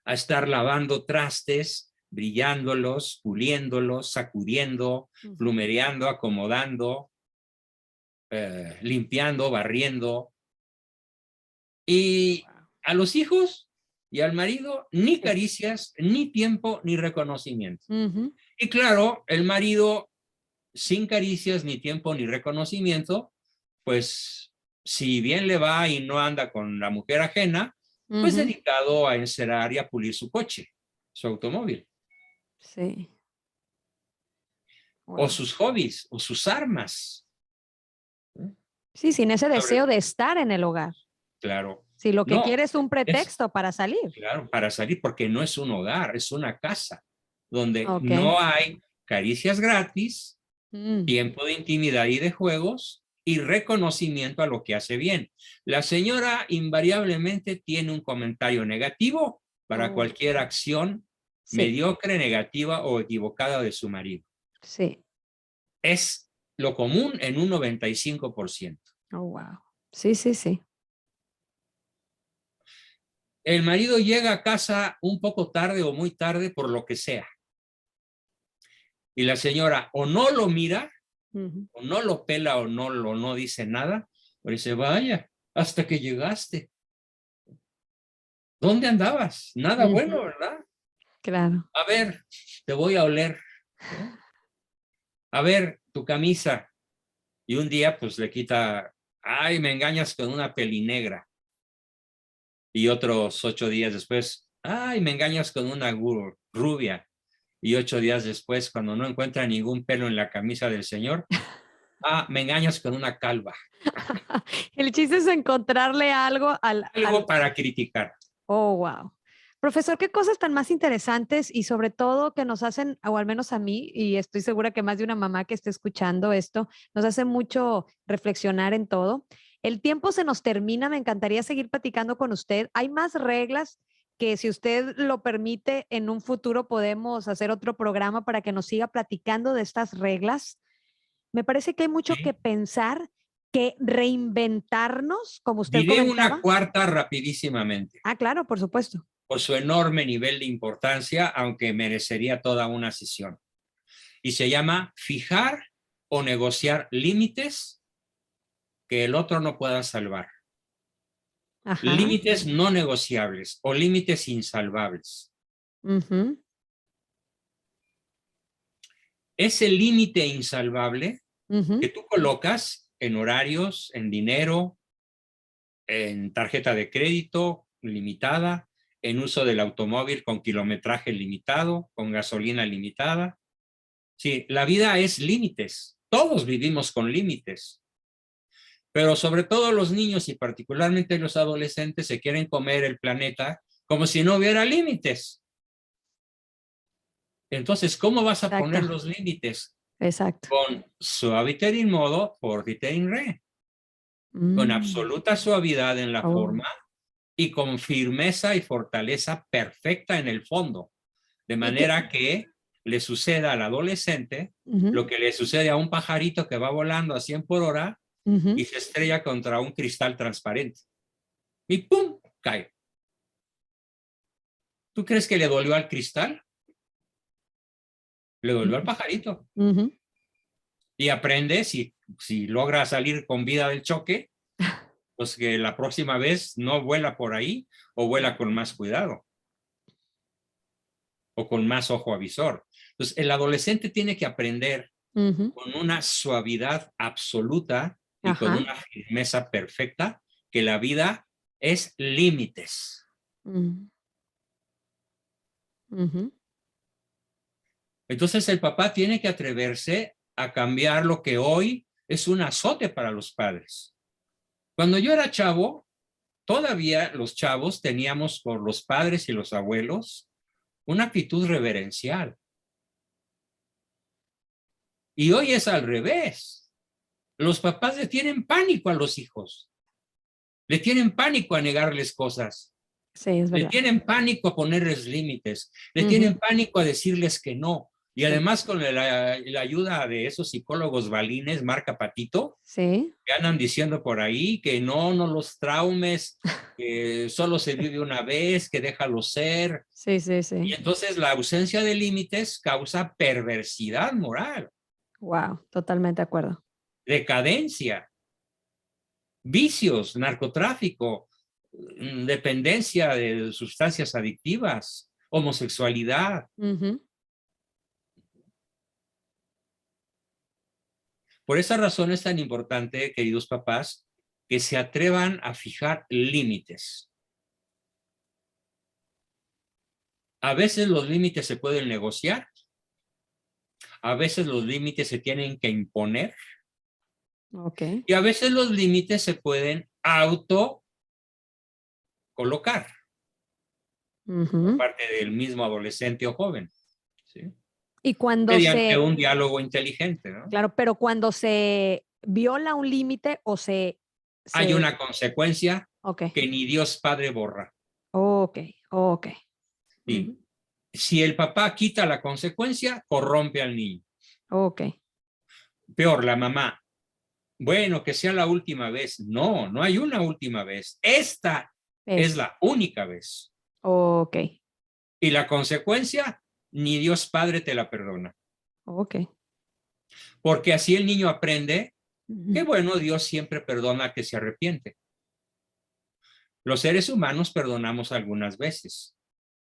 a estar lavando trastes, brillándolos, puliéndolos, sacudiendo, plumereando, acomodando, limpiando, barriendo. Y a los hijos y al marido ni caricias, ni tiempo, ni reconocimiento. Y claro, el marido sin caricias, ni tiempo, ni reconocimiento, pues si bien le va y no anda con la mujer ajena, pues dedicado a encerar y a pulir su coche, su automóvil. Sí. Wow. O sus hobbies, o sus armas. Sí, sin ese deseo de estar en el hogar. Claro. Si lo que quiere es un pretexto para salir. Claro, para salir, porque no es un hogar, es una casa donde no hay caricias gratis, tiempo de intimidad y de juegos y reconocimiento a lo que hace bien. La señora invariablemente tiene un comentario negativo para cualquier acción Sí, mediocre, negativa o equivocada de su marido. sí. Es lo común en un 95%. Oh, wow. Sí, sí, sí. El marido llega a casa un poco tarde o muy tarde por lo que sea. Y la señora o no lo mira, Ujú, o no lo pela o no dice nada, o dice, vaya, hasta que llegaste. ¿Dónde andabas? Nada bueno, ujú, ¿verdad? claro. A ver, te voy a oler, ¿no? A ver, tu camisa. Y un día, pues le quita, ay, me engañas con una pelinegra. Y otros 8 días después, ay, me engañas con una rubia. Y 8 días después, cuando no encuentra ningún pelo en la camisa del señor, ah, me engañas con una calva. El chiste es encontrarle algo Algo para criticar. Oh, wow. Profesor, qué cosas tan más interesantes y sobre todo que nos hacen, o al menos a mí, y estoy segura que más de una mamá que esté escuchando esto, nos hace mucho reflexionar en todo. El tiempo se nos termina, me encantaría seguir platicando con usted. Hay más reglas que si usted lo permite, en un futuro podemos hacer otro programa para que nos siga platicando de estas reglas. Me parece que hay mucho que ¿Sí? pensar, que reinventarnos, como usted Diré una comentaba. cuarta rapidísimamente, Ah, claro, por supuesto. por su enorme nivel de importancia, aunque merecería toda una sesión. Y se llama fijar o negociar límites que el otro no pueda salvar. Ajá. Límites no negociables o límites insalvables. Ujú, Ese límite insalvable que ujú, tú colocas en horarios, en dinero, en tarjeta de crédito limitada, en uso del automóvil con kilometraje limitado, con gasolina limitada. Sí, la vida es límites. Todos vivimos con límites. Pero sobre todo los niños y particularmente los adolescentes se quieren comer el planeta como si no hubiera límites. Entonces, ¿cómo vas a exacto, poner los límites? exacto. Con suaviter in modo, fortiter in re. Con Mm, absoluta suavidad en la oh, forma y con firmeza y fortaleza perfecta en el fondo. De y que, manera que le suceda al adolescente ujú, lo que le sucede a un pajarito que va volando a 100 por hora y ujú. se estrella contra un cristal transparente. Y ¡pum! Cae. ¿Tú crees que le dolió al cristal? Le dolió al pajarito. Ujú. Y aprende, si logra salir con vida del choque, pues que la próxima vez no vuela por ahí o vuela con más cuidado o con más ojo avisor. Entonces, el adolescente tiene que aprender Ujú. con una suavidad absoluta y con Ajá. una firmeza perfecta que la vida es límites. Mm, ujú. Entonces, el papá tiene que atreverse a cambiar lo que hoy es un azote para los padres. Cuando yo era chavo, todavía los chavos teníamos por los padres y los abuelos una actitud reverencial. Y hoy es al revés. Los papás le tienen pánico a los hijos. Le tienen pánico a negarles cosas. Sí, es Le verdad. tienen pánico a ponerles límites. Le Ujú. tienen pánico a decirles que no. Y Sí, además con la ayuda de esos psicólogos balines, marca Patito, sí, que andan diciendo por ahí que no los traumes, que solo se vive una vez, que déjalo ser. sí, sí, Y sí. entonces la ausencia de límites causa perversidad moral, Wow, totalmente de acuerdo. decadencia, vicios, narcotráfico, dependencia de sustancias adictivas, homosexualidad. Ujú. Por esa razón es tan importante, queridos papás, que se atrevan a fijar límites. A veces los límites se pueden negociar, a veces los límites se tienen que imponer Ok. y a veces los límites se pueden auto colocar por Ujú. parte del mismo adolescente o joven. ¿Sí? Y cuando mediante un diálogo inteligente, ¿no? claro, pero cuando se viola un límite o Hay una consecuencia ok, que ni Dios Padre borra. ok, ok. Sí. Ujú, Si el papá quita la consecuencia, corrompe al niño. ok. Peor, la mamá. Bueno, que sea la última vez. No, no hay una última vez. Esta es Es, la única vez. ok, Y la consecuencia, ni Dios Padre te la perdona. ok. Porque así el niño aprende que, Ujú, bueno, Dios siempre perdona al que se arrepiente. Los seres humanos perdonamos algunas veces,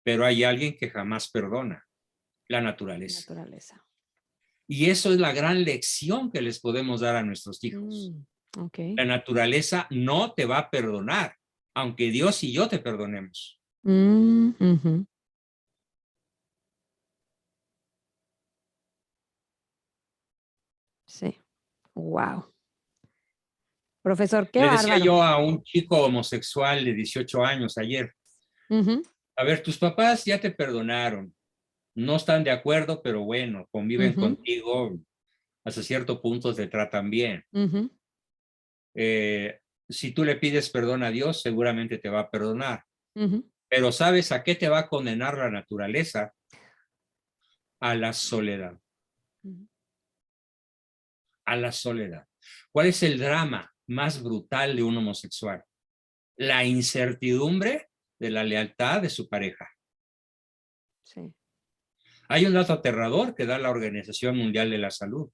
pero hay alguien que jamás perdona, la naturaleza. naturaleza. Y eso es la gran lección que les podemos dar a nuestros hijos. Mm, ok. La naturaleza no te va a perdonar, aunque Dios y yo te perdonemos. Ujú, sí. Wow. Profesor, qué Le decía bárbaro. yo a un chico homosexual de 18 años ayer, Ujú, a ver, tus papás ya te perdonaron, no están de acuerdo, pero bueno, conviven ujú, contigo, hasta cierto punto te tratan bien. ujú, Si tú le pides perdón a Dios, seguramente te va a perdonar. ujú, Pero ¿sabes a qué te va a condenar la naturaleza? A la soledad, ujú. a la soledad. ¿Cuál es el drama más brutal de un homosexual? La incertidumbre de la lealtad de su pareja. Sí. Hay un dato aterrador que da la Organización Mundial de la Salud.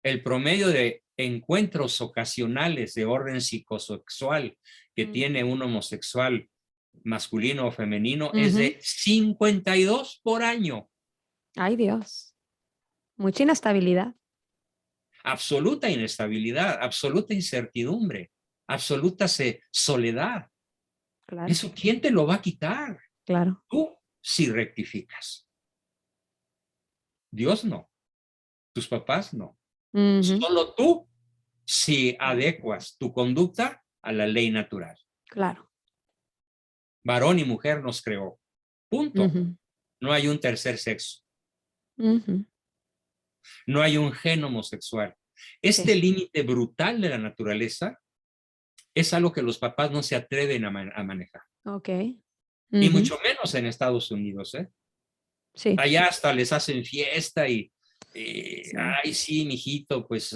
El promedio de encuentros ocasionales de orden psicosexual que Mm, tiene un homosexual masculino o femenino es ujú. de 52 por año. Ay, Dios. Mucha inestabilidad. Absoluta inestabilidad, absoluta incertidumbre, absoluta soledad. Claro, ¿Eso quién te lo va a quitar? claro. Tú si rectificas. Dios no, tus papás no. Ujú, Solo tú si adecuas tu conducta a la ley natural. claro. Varón y mujer nos creó. Punto. Ujú, No hay un tercer sexo. ujú. No hay un gen homosexual. Sí. Este límite brutal de la naturaleza es algo que los papás no se atreven a manejar. Ok. Y Ujú, mucho menos en Estados Unidos, ¿eh? sí, Allá hasta les hacen fiesta y sí. ay, sí, mijito, pues,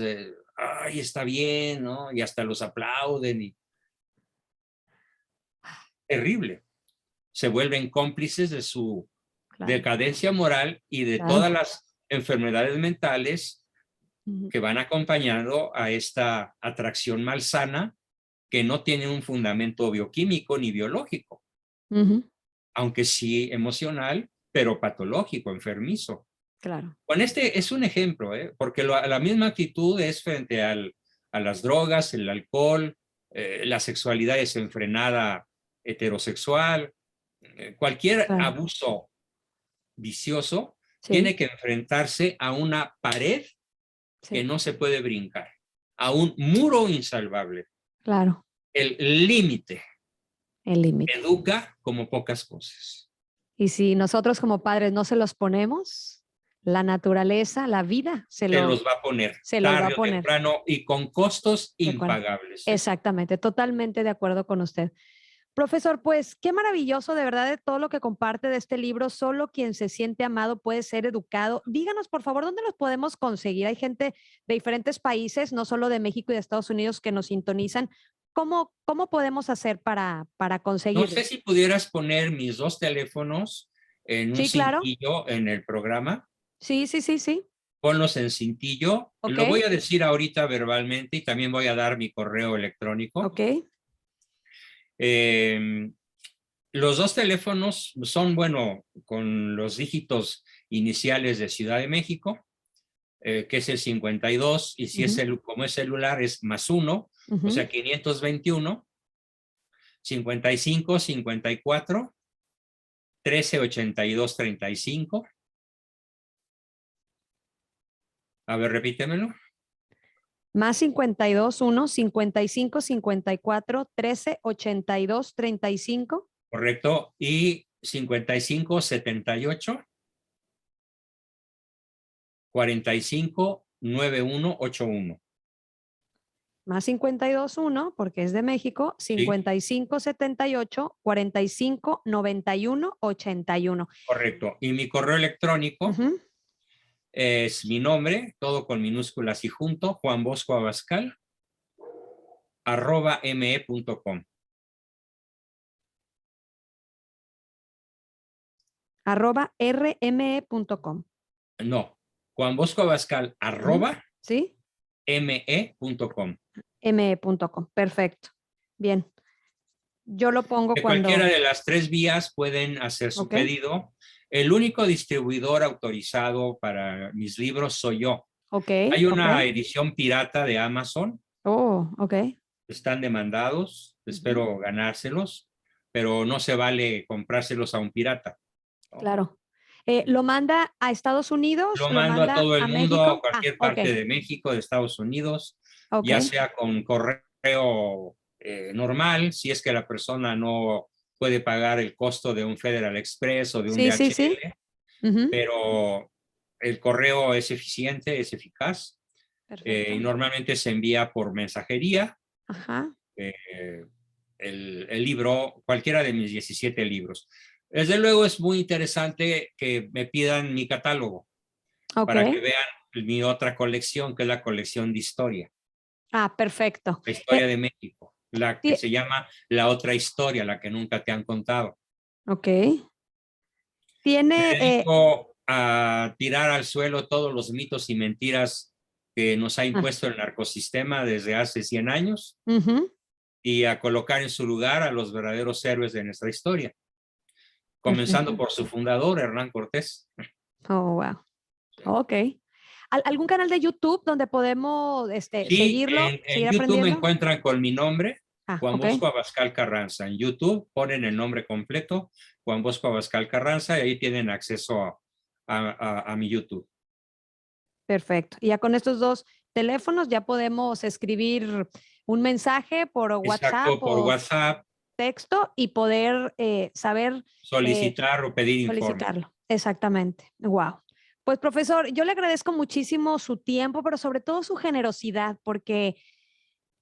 ay, está bien, ¿no? Y hasta los aplauden y terrible. Se vuelven cómplices de su Claro, decadencia moral y de claro. todas las enfermedades mentales Ujú, que van acompañando a esta atracción malsana que no tiene un fundamento bioquímico ni biológico, ujú, aunque sí emocional, pero patológico, enfermizo. claro. Con este es un ejemplo, ¿eh? Porque la misma actitud es frente a las drogas, el alcohol, la sexualidad desenfrenada heterosexual, cualquier Claro. abuso vicioso Sí, tiene que enfrentarse a una pared que sí, no se puede brincar, a un muro insalvable. claro. El límite El límite. educa como pocas cosas. Y si nosotros como padres no se los ponemos, la naturaleza, la vida, Se los va a poner se los va a tarde o poner. temprano y con costos De acuerdo. impagables, ¿eh? Exactamente, totalmente de acuerdo con usted. Profesor, pues qué maravilloso de verdad de todo lo que comparte de este libro. Solo quien se siente amado puede ser educado. Díganos, por favor, ¿dónde los podemos conseguir? Hay gente de diferentes países, no solo de México y de Estados Unidos, que nos sintonizan. ¿Cómo podemos hacer para No sé conseguirlo? si pudieras poner mis dos teléfonos en un Sí, claro. cintillo en el programa. Sí, sí, sí, sí. Ponlos en cintillo. Ok, Lo voy a decir ahorita verbalmente y también voy a dar mi correo electrónico. ok. Eh, los dos teléfonos son, bueno, con los dígitos iniciales de Ciudad de México, que es el 52, y si es Ujú, como es celular es +1, o ujú. sea, 521, 55, 54, 13, 82, 35. A ver, repítemelo. Más 52 1 55 54 13 82 35. Correcto. Y 55, 78, 459181. Más 521, porque es de México, Sí, 5578-4591-81. correcto. Y mi correo electrónico es mi nombre, todo con minúsculas y junto, juanboscoabascal@me.com. @rme.com. No, juanboscoabascal ¿Sí? @me.com. me.com. Perfecto. Bien. Yo lo pongo De cualquiera cuando... de las tres vías pueden hacer su Ok. pedido. El único distribuidor autorizado para mis libros soy yo. Ok. Hay Ok. una edición pirata de Amazon. Oh, ok. Están demandados. Espero ganárselos, pero no se vale comprárselos a un pirata, ¿no? Claro. ¿Lo manda a Estados Unidos? Lo ¿Lo mando a manda todo el a mundo, a México? Ah, cualquier ok. parte de México, de Estados Unidos, Ok. ya sea con correo normal, si es que la persona no puede pagar el costo de un Federal Express o de un Sí, sí, sí. DHL, Ujú. pero el correo es eficiente, es eficaz, y Perfecto. normalmente se envía por mensajería. Ajá. eh, el libro, cualquiera de mis 17 libros. Desde luego es muy interesante que me pidan mi catálogo Ok. para que vean mi otra colección, que es la colección de historia, Ah, perfecto. la historia de México, la que Ti- se llama La Otra Historia, la que nunca te han contado. ok. Me Tiene... dedico a tirar al suelo todos los mitos y mentiras que nos ha ah, impuesto el narcosistema desde hace 100 años ujú. y a colocar en su lugar a los verdaderos héroes de nuestra historia, comenzando Perfecto. por su fundador, Hernán Cortés. Oh, wow. Ok. ¿Algún canal de YouTube donde podemos Sí, seguirlo, en seguir YouTube me aprendiendo? encuentran con mi nombre, Ah, Juan ok. Bosco Abascal Carranza. En YouTube ponen el nombre completo, Juan Bosco Abascal Carranza, y ahí tienen acceso a mi YouTube. Perfecto. Y ya con estos dos teléfonos ya podemos escribir un mensaje por WhatsApp Exacto, por o WhatsApp, texto y poder saber eh, solicitar o pedir informe. solicitarlo. Exactamente. Wow. Pues profesor, yo le agradezco muchísimo su tiempo, pero sobre todo su generosidad, porque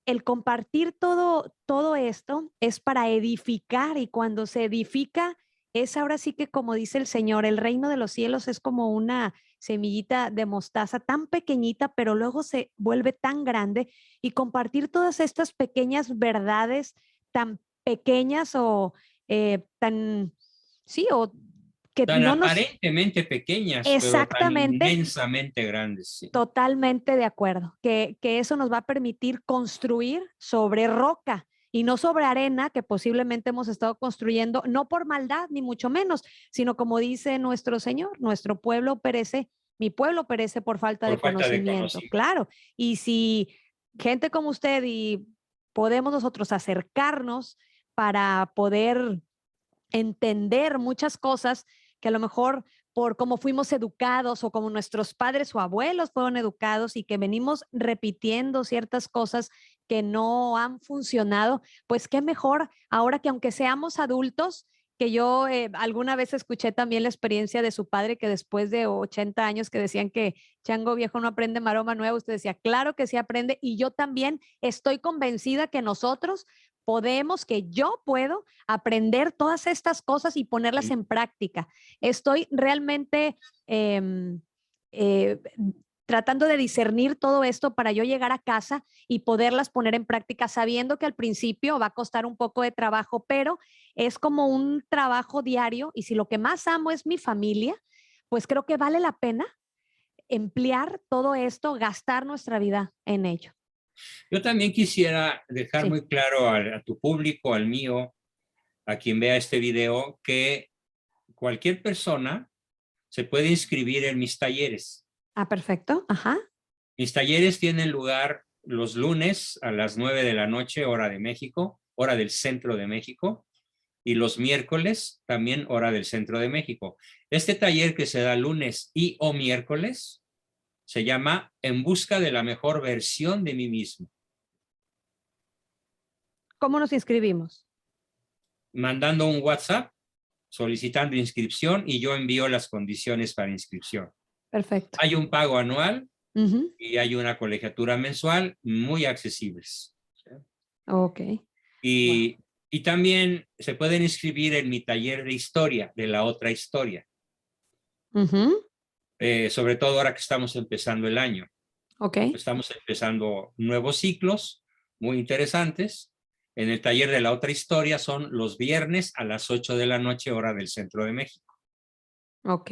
el compartir todo esto es para edificar y cuando se edifica es ahora sí que como dice el Señor, el reino de los cielos es como una semillita de mostaza tan pequeñita, pero luego se vuelve tan grande y compartir todas estas pequeñas verdades tan pequeñas o tan, sí, o que Tan no nos aparentemente pequeñas, pero tan exactamente. inmensamente grandes. Sí. Totalmente de acuerdo, que eso nos va a permitir construir sobre roca y no sobre arena que posiblemente hemos estado construyendo, no por maldad, ni mucho menos, sino como dice nuestro Señor, nuestro pueblo perece, mi pueblo perece por falta de Por falta de conocimiento, conocimiento. claro. Y si gente como usted y podemos nosotros acercarnos para poder entender muchas cosas que a lo mejor por cómo fuimos educados o como nuestros padres o abuelos fueron educados y que venimos repitiendo ciertas cosas que no han funcionado, pues qué mejor ahora que aunque seamos adultos, que yo alguna vez escuché también la experiencia de su padre que después de 80 años que decían que chango viejo no aprende maroma nueva, usted decía, claro que sí aprende y yo también estoy convencida que nosotros podemos, que yo puedo aprender todas estas cosas y ponerlas en práctica. Estoy realmente eh, tratando de discernir todo esto para yo llegar a casa y poderlas poner en práctica, sabiendo que al principio va a costar un poco de trabajo, pero es como un trabajo diario y si lo que más amo es mi familia, pues creo que vale la pena emplear todo esto, gastar nuestra vida en ello. Yo también quisiera dejar Sí. muy claro a tu público, al mío, a quien vea este video, que cualquier persona se puede inscribir en mis talleres. Ah, perfecto. Ajá. Mis talleres tienen lugar los lunes a las 9 de la noche, hora de México, hora del centro de México, y los miércoles también hora del centro de México. Este taller que se da lunes y o miércoles se llama En busca de la mejor versión de mí mismo. ¿Cómo nos inscribimos? Mandando un WhatsApp solicitando inscripción y yo envío las condiciones para inscripción. Perfecto. Hay un pago anual Ujú. y hay una colegiatura mensual muy accesibles. Ok. Wow. Y también se pueden inscribir en mi taller de historia, de la otra historia, Ujú. sobre todo ahora que estamos empezando el año. Ok. Estamos empezando nuevos ciclos muy interesantes. En el taller de la otra historia son los viernes a las 8 de la noche, hora del centro de México. Ok.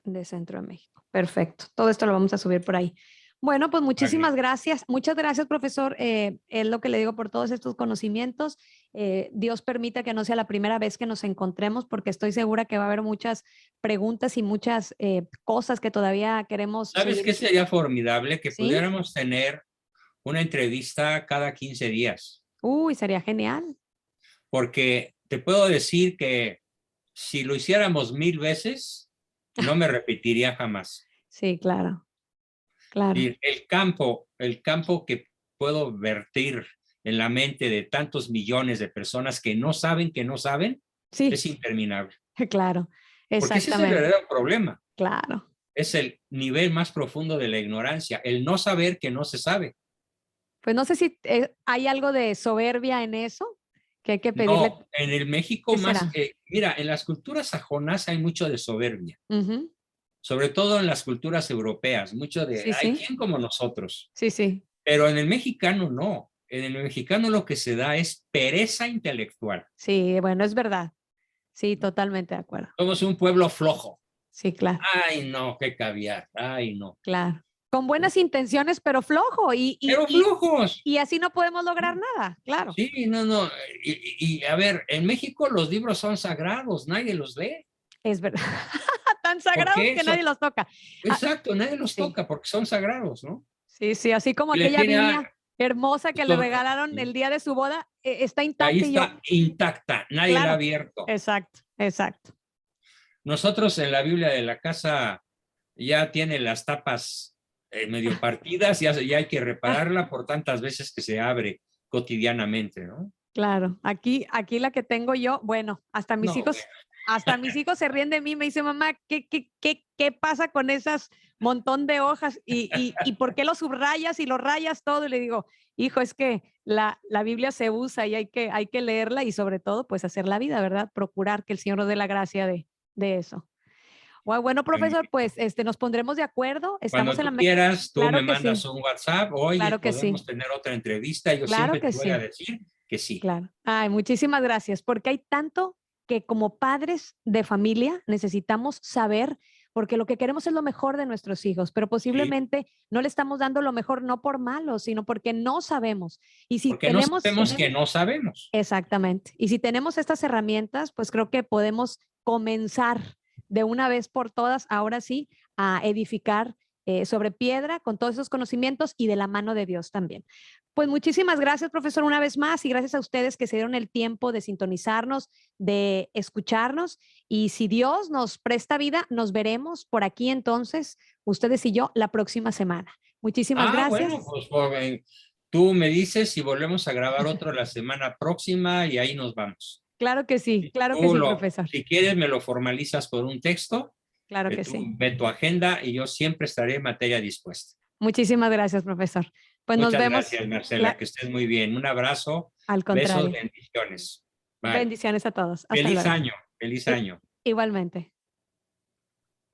De Centro de México. Perfecto. Todo esto lo vamos a subir por ahí. Bueno, pues muchísimas Magnífico. gracias. Muchas gracias, profesor. Es lo que le digo por todos estos conocimientos. Dios permita que no sea la primera vez que nos encontremos, porque estoy segura que va a haber muchas preguntas y muchas cosas que todavía queremos ¿Sabes qué seguir. sería formidable? Que ¿Sí? pudiéramos tener una entrevista cada 15 días, Uy, sería genial. porque te puedo decir que si lo hiciéramos 1000 veces, no me repetiría jamás. Sí, claro, claro. Y el campo que puedo vertir en la mente de tantos millones de personas que no saben, Sí, es interminable. claro. Porque ese es el Exactamente. verdadero problema. Claro. Es el nivel más profundo de la ignorancia, el no saber que no se sabe. Pues no sé si hay algo de soberbia en eso, que hay que pedirle. No, en el México ¿Qué más, será? mira, en las culturas sajonas hay mucho de soberbia, Ujú. sobre todo en las culturas europeas, mucho de, Sí, hay sí, quien como nosotros, sí, sí, pero en el mexicano no. En el mexicano lo que se da es pereza intelectual. sí, bueno, es verdad. Sí, totalmente de acuerdo. Somos un pueblo flojo. Sí, claro, Ay, no, qué caviar. Ay, no. claro. Con buenas intenciones, pero flojo. Pero flojos. Y así no podemos lograr nada, claro. Sí, no, no. A ver, en México los libros son sagrados, nadie los lee. Es verdad. Tan ¿Por sagrados qué que eso? nadie los toca. Ah, Exacto, nadie los sí, toca porque son sagrados, ¿no? sí, sí, así como Y le aquella tiene, Biblia hermosa que le esto- regalaron el día de su boda, está ahí intacta y yo, está intacta, nadie la ha claro, abierto. exacto, exacto. Nosotros en la Biblia de la casa ya tiene las tapas medio partidas, ya hay que Ah, repararla por tantas veces que se abre cotidianamente, ¿no? claro, aquí la que tengo yo, bueno, No, bueno. hasta mis hijos se ríen de mí, me dicen, mamá, ¿qué pasa con esas montón de hojas? ¿Y por qué lo subrayas y lo rayas todo? Y le digo, hijo, es que la Biblia se usa y hay que leerla y sobre todo, pues hacer la vida, ¿verdad? Procurar que el Señor nos dé la gracia de eso. Bueno, profesor, pues nos pondremos de acuerdo, Cuando estamos en tú la... quieras, tú me Claro que mandas sí, un WhatsApp, oye, claro que podemos sí, tener otra entrevista, yo claro siempre te que voy a sí. decir que sí. Claro. Ay, muchísimas gracias, porque hay tanto que como padres de familia necesitamos saber, porque lo que queremos es lo mejor de nuestros hijos, pero Sí, posiblemente no le estamos dando lo mejor no por malo, sino porque no sabemos. Y si porque no tenemos, sabemos que no sabemos. exactamente, y si tenemos estas herramientas, pues creo que podemos comenzar de una vez por todas, ahora sí, a edificar sobre piedra con todos esos conocimientos y de la mano de Dios también. Pues muchísimas gracias, profesor, una vez más, y gracias a ustedes que se dieron el tiempo de sintonizarnos, de escucharnos. Y si Dios nos presta vida, nos veremos por aquí entonces, ustedes y yo, la próxima semana. Muchísimas Ah, bueno, gracias. pues joven, tú me dices si volvemos a grabar otro la semana próxima y ahí nos vamos. Claro que Tú sí, profesor. si quieres, me lo formalizas por un texto, Claro que tú sí. ve tu agenda y yo siempre estaré en materia dispuesta. Muchísimas gracias, profesor. Pues nos Muchas vemos gracias, Marcela, que estés muy bien. Un abrazo, al besos, contrario. bendiciones. Bye. Bendiciones a todos. Hasta Feliz luego. año, feliz I- año. igualmente.